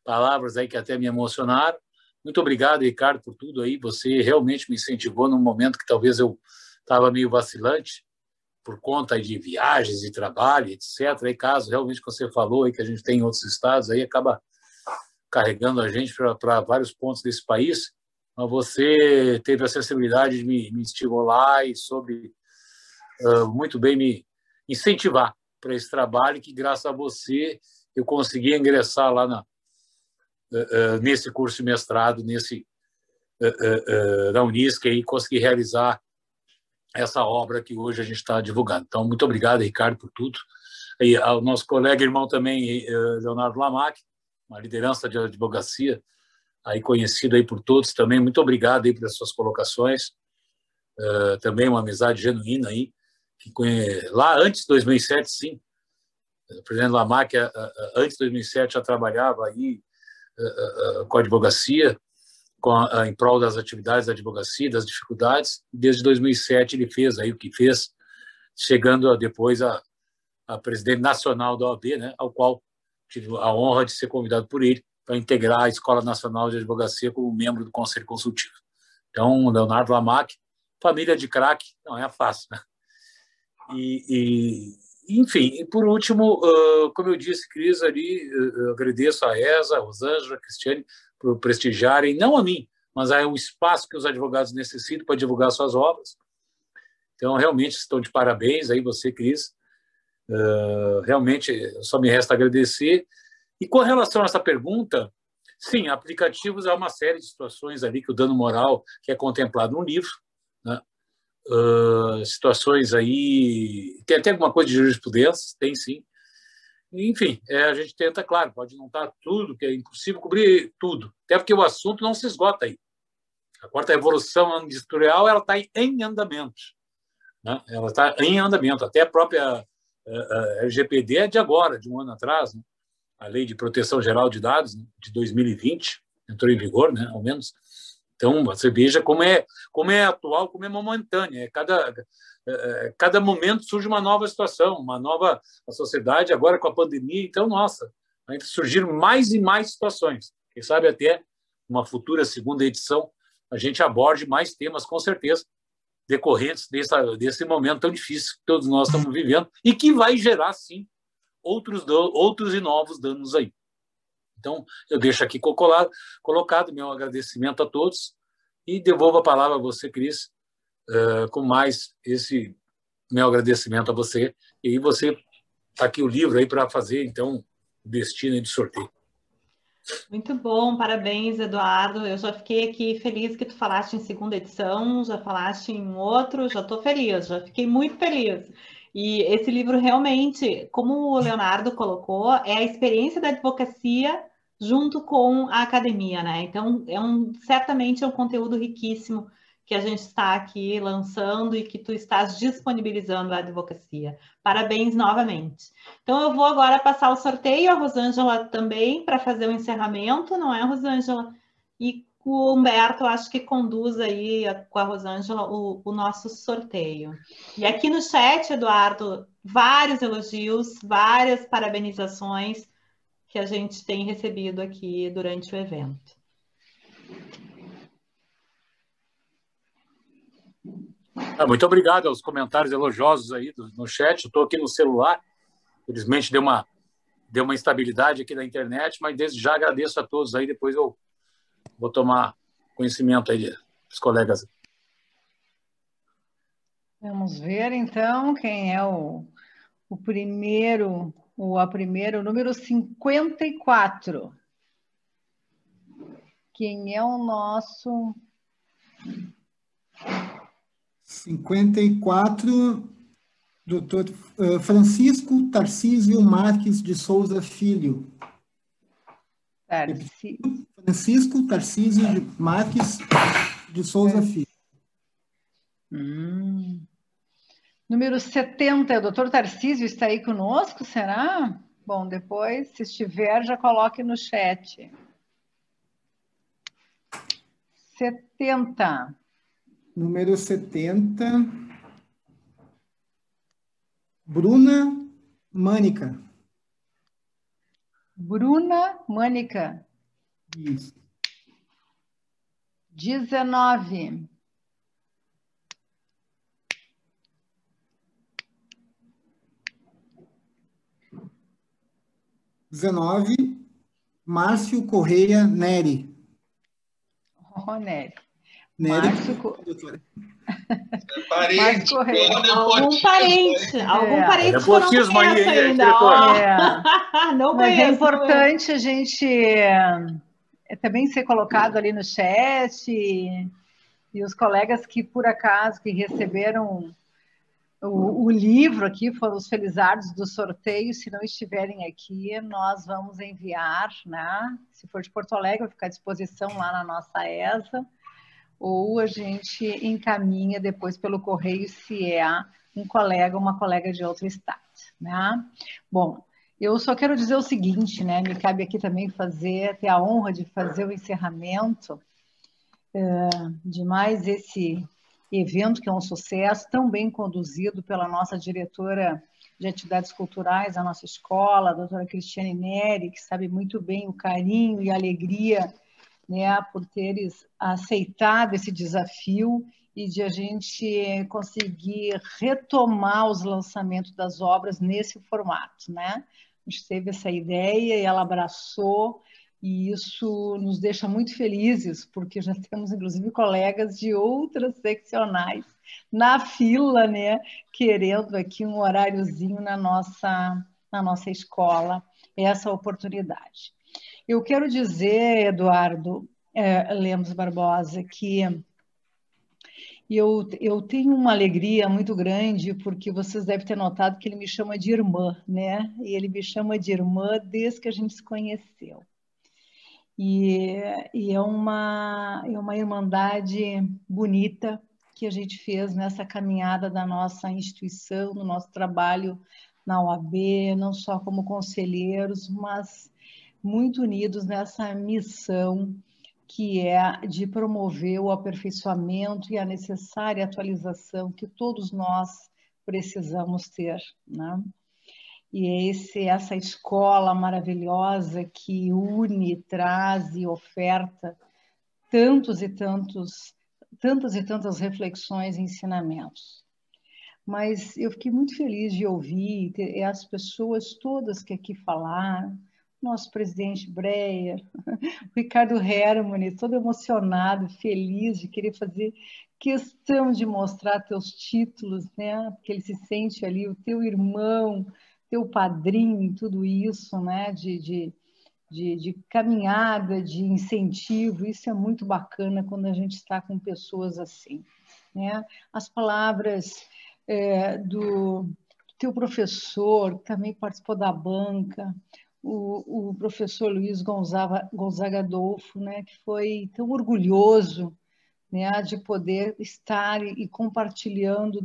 D: palavras aí que até me emocionaram. Muito obrigado, Ricardo, por tudo aí. Você realmente me incentivou num momento que talvez eu estava meio vacilante por conta de viagens e trabalho, etc. Aí, caso realmente que você falou aí que a gente tem em outros estados, aí acaba carregando a gente para vários pontos desse país. Mas você teve a sensibilidade de me estimular e soube muito bem me incentivar para esse trabalho, que graças a você eu consegui ingressar lá nesse curso de mestrado, na Unisc, e consegui realizar essa obra que hoje a gente está divulgando. Então, muito obrigado, Ricardo, por tudo. E ao nosso colega e irmão também, Leonardo Lamac, uma liderança de advocacia, aí conhecido aí por todos também. Muito obrigado aí pelas suas colocações. Também uma amizade genuína aí, que lá antes de 2007, sim. O presidente Lamac, antes de 2007, já trabalhava aí com a advocacia, em prol das atividades da advocacia, das dificuldades. Desde 2007 ele fez aí o que fez, chegando depois a presidente nacional da OAB, né, ao qual tive a honra de ser convidado por ele para integrar a Escola Nacional de Advocacia como membro do Conselho Consultivo. Então, Leonardo Lamac, família de craque, não é fácil, né? Enfim, e por último, como eu disse, Cris, ali, agradeço a ESA, a Rosângela, a Cristiane, por prestigiarem, não a mim, mas o espaço que os advogados necessitam para divulgar suas obras. Então, realmente, estão de parabéns aí você, Cris. Realmente, só me resta agradecer. E com relação a essa pergunta, sim, aplicativos há uma série de situações ali que o dano moral que é contemplado no livro, né? Situações aí, tem até alguma coisa de jurisprudência, tem sim. Enfim, a gente tenta, claro, pode não estar tudo, que é impossível cobrir tudo, até porque o assunto não se esgota aí. A quarta revolução industrial, ela está em andamento, né? Ela está em andamento, até a própria LGPD é de agora, de um ano atrás, né? A Lei de Proteção Geral de Dados, né, de 2020, entrou em vigor, né, ao menos. Então, você veja como é atual, como é momentânea. Cada momento surge uma nova situação, uma nova a sociedade, agora com a pandemia. Então, nossa, ainda surgiram mais e mais situações. Quem sabe até uma futura segunda edição a gente aborde mais temas, com certeza, decorrentes desse momento tão difícil que todos nós estamos vivendo e que vai gerar, sim, outros e novos danos aí. Então, eu deixo aqui colocado meu agradecimento a todos e devolvo a palavra a você, Cris, com mais esse meu agradecimento a você. E você está aqui o livro aí para fazer, então, o destino de sorteio.
C: Muito bom, parabéns, Eduardo. Eu já fiquei aqui feliz que tu falaste em segunda edição, já falaste em outro, já estou feliz, já fiquei muito feliz. E esse livro realmente, como o Leonardo colocou, é a experiência da advocacia junto com a academia, né? Então, certamente é um conteúdo riquíssimo que a gente está aqui lançando e que tu estás disponibilizando à advocacia. Parabéns novamente. Então, eu vou agora passar o sorteio, a Rosângela também, para fazer o encerramento, não é, Rosângela? E o Humberto, acho que conduz aí com a Rosângela o nosso sorteio. E aqui no chat, Eduardo, vários elogios, várias parabenizações que a gente tem recebido aqui durante o evento.
D: Muito obrigado aos comentários elogiosos aí no chat. Estou aqui no celular, infelizmente deu uma instabilidade aqui na internet, mas desde já agradeço a todos aí. Depois eu vou tomar conhecimento aí dos colegas.
A: Vamos ver, então, quem é o primeiro, a primeira, o número 54. Quem é o nosso...
H: 54, doutor Francisco Tarcísio Marques de Souza Filho. Francisco Tarcísio Marques de Souza Filho.
A: Número 70, o doutor Tarcísio está aí conosco, será? Bom, depois, se estiver, já coloque no chat. 70.
H: Número 70, Bruna Mânica.
A: Bruna Mânica.
H: Isso.
A: 19.
H: Márcio Correia Neri.
A: Oh, Nery.
H: Neri,
A: Márcio
F: Parente.
A: Correia.
C: Algum parente. Algum parente
D: É
C: que eu não
D: nepotismo aí,
C: conheço
D: hein,
C: ainda.
D: diretor?
C: Ó. Não
A: Mas
C: conheço.
A: é importante a gente também ser colocado ali no chat e os colegas que, por acaso, que receberam o livro aqui, foram os felizardos do sorteio, se não estiverem aqui, nós vamos enviar, né? Se for de Porto Alegre, vai ficar à disposição lá na nossa ESA, ou a gente encaminha depois pelo correio se é um colega ou uma colega de outro estado, né? Bom, eu só quero dizer o seguinte, né? Me cabe aqui também ter a honra de fazer o encerramento de mais esse evento, que é um sucesso, tão bem conduzido pela nossa diretora de atividades culturais da nossa escola, a doutora Cristiane Neri, que sabe muito bem o carinho e a alegria, né, por teres aceitado esse desafio e de a gente conseguir retomar os lançamentos das obras nesse formato, né? A gente teve essa ideia e ela abraçou, e isso nos deixa muito felizes, porque já temos, inclusive, colegas de outras seccionais na fila, né, querendo aqui um horáriozinho na nossa escola, essa oportunidade. Eu quero dizer, Eduardo Lemos Barbosa, que eu tenho uma alegria muito grande, porque vocês devem ter notado que ele me chama de irmã, né? E ele me chama de irmã desde que a gente se conheceu. E é uma irmandade bonita que a gente fez nessa caminhada da nossa instituição, no nosso trabalho na OAB, não só como conselheiros, mas muito unidos nessa missão que é de promover o aperfeiçoamento e a necessária atualização que todos nós precisamos ter, né? E essa escola maravilhosa que une, traz e oferta tantas e tantas reflexões e ensinamentos. Mas eu fiquei muito feliz de ouvir as pessoas todas que aqui falaram, nosso presidente Breyer, o Ricardo Hermann, todo emocionado, feliz de querer fazer questão de mostrar teus títulos, né? Porque ele se sente ali o teu irmão, teu padrinho, tudo isso, né? De caminhada, de incentivo, isso é muito bacana quando a gente está com pessoas assim, né? As palavras do teu professor, que também participou da banca, o professor Luiz Gonzaga Adolfo, né, que foi tão orgulhoso, né, de poder estar e compartilhando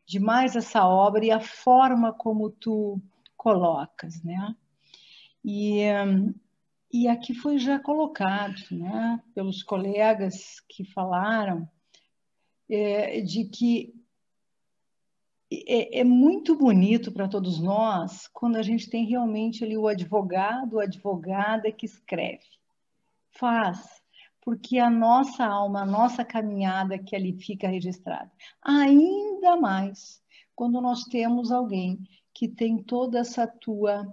A: de mais essa obra e a forma como tu colocas, né? E aqui foi já colocado, né, pelos colegas que falaram, de que é muito bonito para todos nós quando a gente tem realmente ali o advogado, a advogada que escreve. Faz, porque a nossa alma, a nossa caminhada que ali fica registrada. Ainda mais quando nós temos alguém que tem toda essa tua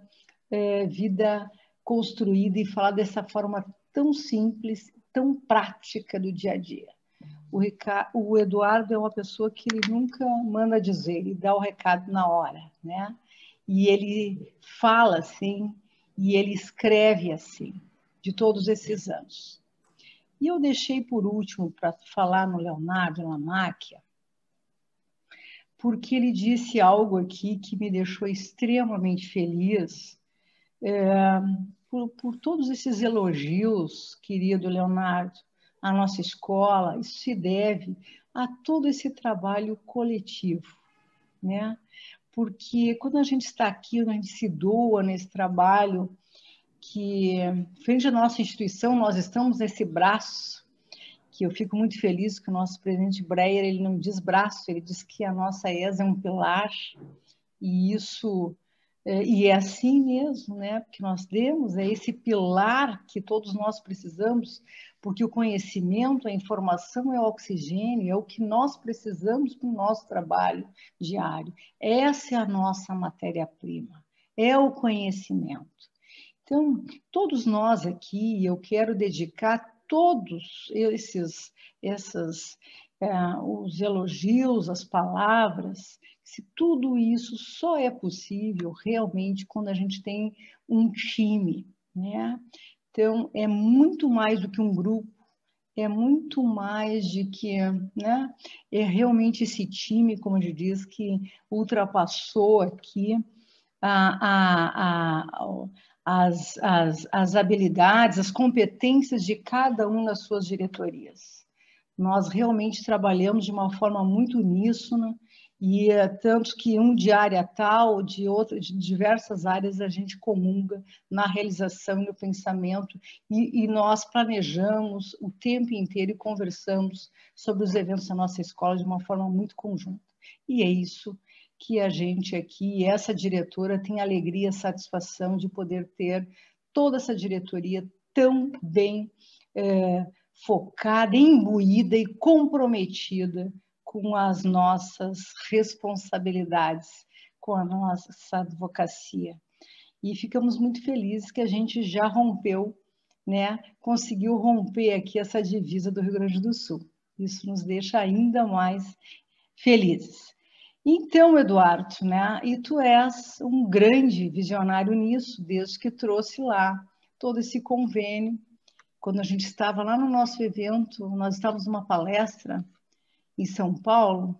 A: vida construída e falar dessa forma tão simples, tão prática do dia a dia. O Eduardo é uma pessoa que ele nunca manda dizer, ele dá o recado na hora, né? E ele fala assim, e ele escreve assim, de todos esses anos. E eu deixei por último para falar no Leonardo Lamacchia, porque ele disse algo aqui que me deixou extremamente feliz, por todos esses elogios, querido Leonardo, à nossa escola. Isso se deve a todo esse trabalho coletivo, né? Porque quando a gente está aqui, quando a gente se doa nesse trabalho, que frente à nossa instituição, nós estamos nesse braço, que eu fico muito feliz que o nosso presidente Breyer, ele não diz braço, ele diz que a nossa ESA é um pilar, e isso e é assim mesmo, né? Porque nós temos esse pilar que todos nós precisamos, porque o conhecimento, a informação é o oxigênio, é o que nós precisamos para o nosso trabalho diário. Essa é a nossa matéria-prima, é o conhecimento. Então, todos nós aqui, eu quero dedicar todos os elogios, as palavras, se tudo isso só é possível realmente quando a gente tem um time, né? Então, é muito mais do que um grupo, é muito mais de que, né? É realmente esse time, como a gente diz, que ultrapassou aqui as habilidades, as competências de cada um nas suas diretorias. Nós realmente trabalhamos de uma forma muito uníssona, e tanto que um de área tal, de outra, de diversas áreas, a gente comunga na realização e no pensamento, e nós planejamos o tempo inteiro e conversamos sobre os eventos da nossa escola de uma forma muito conjunta. E é isso que a gente aqui, essa diretora, tem alegria e satisfação de poder ter toda essa diretoria tão bem focada, imbuída e comprometida com as nossas responsabilidades, com a nossa advocacia. E ficamos muito felizes que a gente já rompeu, né? Conseguiu romper aqui essa divisa do Rio Grande do Sul. Isso nos deixa ainda mais felizes. Então, Eduardo, né? E tu és um grande visionário nisso, desde que trouxe lá todo esse convênio. Quando a gente estava lá no nosso evento, nós estávamos numa palestra em São Paulo,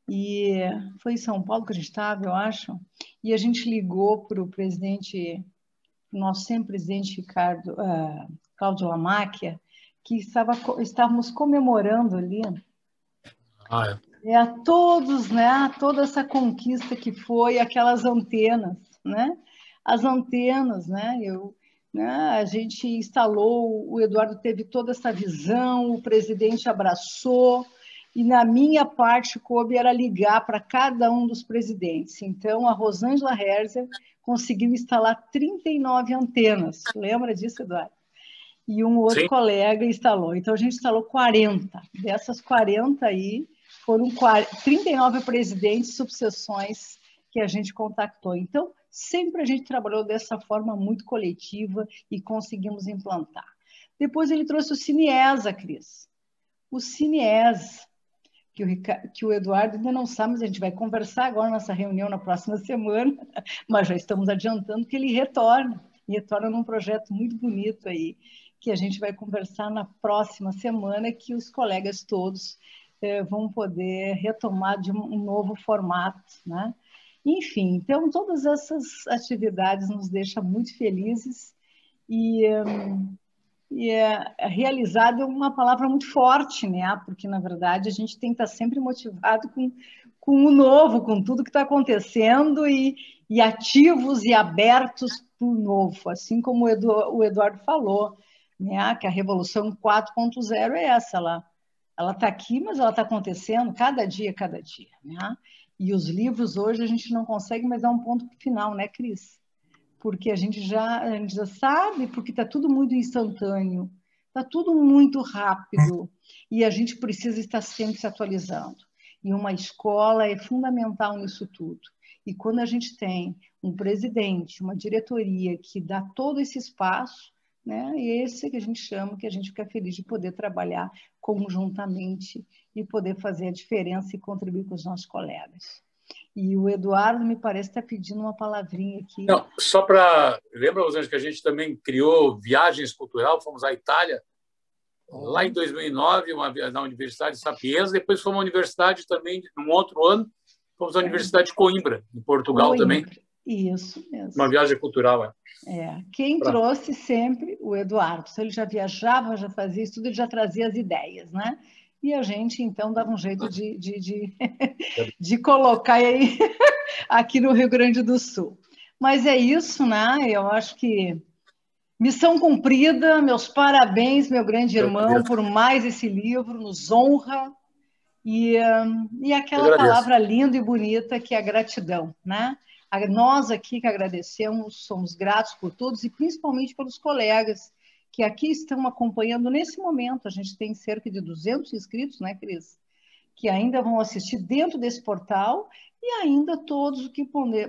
A: e foi em São Paulo que a gente estava, eu acho, e a gente ligou para o presidente, nosso sempre presidente Cláudio Lamáquia, que estávamos comemorando ali todos, né, toda essa conquista que foi aquelas antenas, né? As antenas, né? A gente instalou, o Eduardo teve toda essa visão, o presidente abraçou, e na minha parte coube era ligar para cada um dos presidentes. Então, a Rosângela Herzer conseguiu instalar 39 antenas. Lembra disso, Eduardo? E um outro
D: Sim.
A: colega instalou. Então, a gente instalou 40. Dessas 40 aí, foram 39 presidentes, subseções que a gente contactou. Então, sempre a gente trabalhou dessa forma muito coletiva e conseguimos implantar. Depois ele trouxe o Cineesa, Cris. O Cineesa, que o Eduardo ainda não sabe, mas a gente vai conversar agora nessa reunião na próxima semana, mas já estamos adiantando que ele retorna num projeto muito bonito aí, que a gente vai conversar na próxima semana, que os colegas todos vão poder retomar de um novo formato, né? Enfim, então todas essas atividades nos deixam muito felizes e realizado é uma palavra muito forte, né? Porque, na verdade, a gente tem que estar sempre motivado com o novo, com tudo que está acontecendo e ativos e abertos para o novo, assim como o Eduardo falou, né? Que a Revolução 4.0 é essa, ela está aqui, mas ela está acontecendo cada dia, né? E os livros hoje a gente não consegue mais dar um ponto final, né, Cris? Porque a gente já sabe, porque está tudo muito instantâneo, está tudo muito rápido, e a gente precisa estar sempre se atualizando. E uma escola é fundamental nisso tudo. E quando a gente tem um presidente, uma diretoria que dá todo esse espaço, né, é esse que a gente chama, que a gente fica feliz de poder trabalhar conjuntamente e poder fazer a diferença e contribuir com os nossos colegas. E o Eduardo, me parece, está pedindo uma palavrinha aqui.
D: Não, só para... Lembra, Rosângela, que a gente também criou viagens culturais, fomos à Itália, lá em 2009, na Universidade de Sapienza, depois fomos à universidade também, num outro ano, fomos à Universidade de Coimbra, em Portugal também.
A: Isso mesmo.
D: Uma viagem cultural,
A: Quem trouxe sempre o Eduardo. Se ele já viajava, já fazia isso tudo, ele já trazia as ideias, né? E a gente, então, dava um jeito de colocar aí aqui no Rio Grande do Sul. Mas é isso, né? Eu acho que missão cumprida, meus parabéns, meu grande irmão, por mais esse livro, nos honra. E aquela palavra linda e bonita que é a gratidão, né? Nós aqui que agradecemos, somos gratos por todos e principalmente pelos colegas que aqui estão acompanhando nesse momento. A gente tem cerca de 200 inscritos, né, Cris? Que ainda vão assistir dentro desse portal e ainda todos os que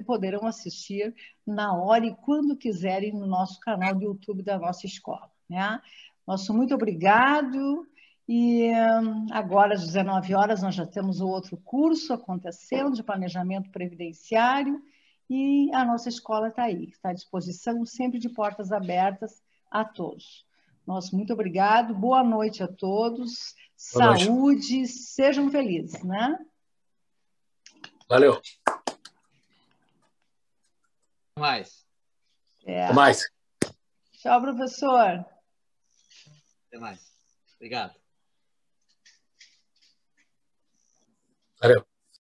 A: poderão assistir na hora e quando quiserem no nosso canal do YouTube da nossa escola, né? Nosso muito obrigado. E agora, às 19 horas, nós já temos o outro curso acontecendo de planejamento previdenciário e a nossa escola está aí, está à disposição, sempre de portas abertas a todos. Nosso muito obrigado, boa noite a todos, saúde, sejam felizes, né?
D: Valeu.
E: Até mais.
D: Até mais.
A: Tchau, professor.
E: Até mais. Obrigado.
D: Valeu.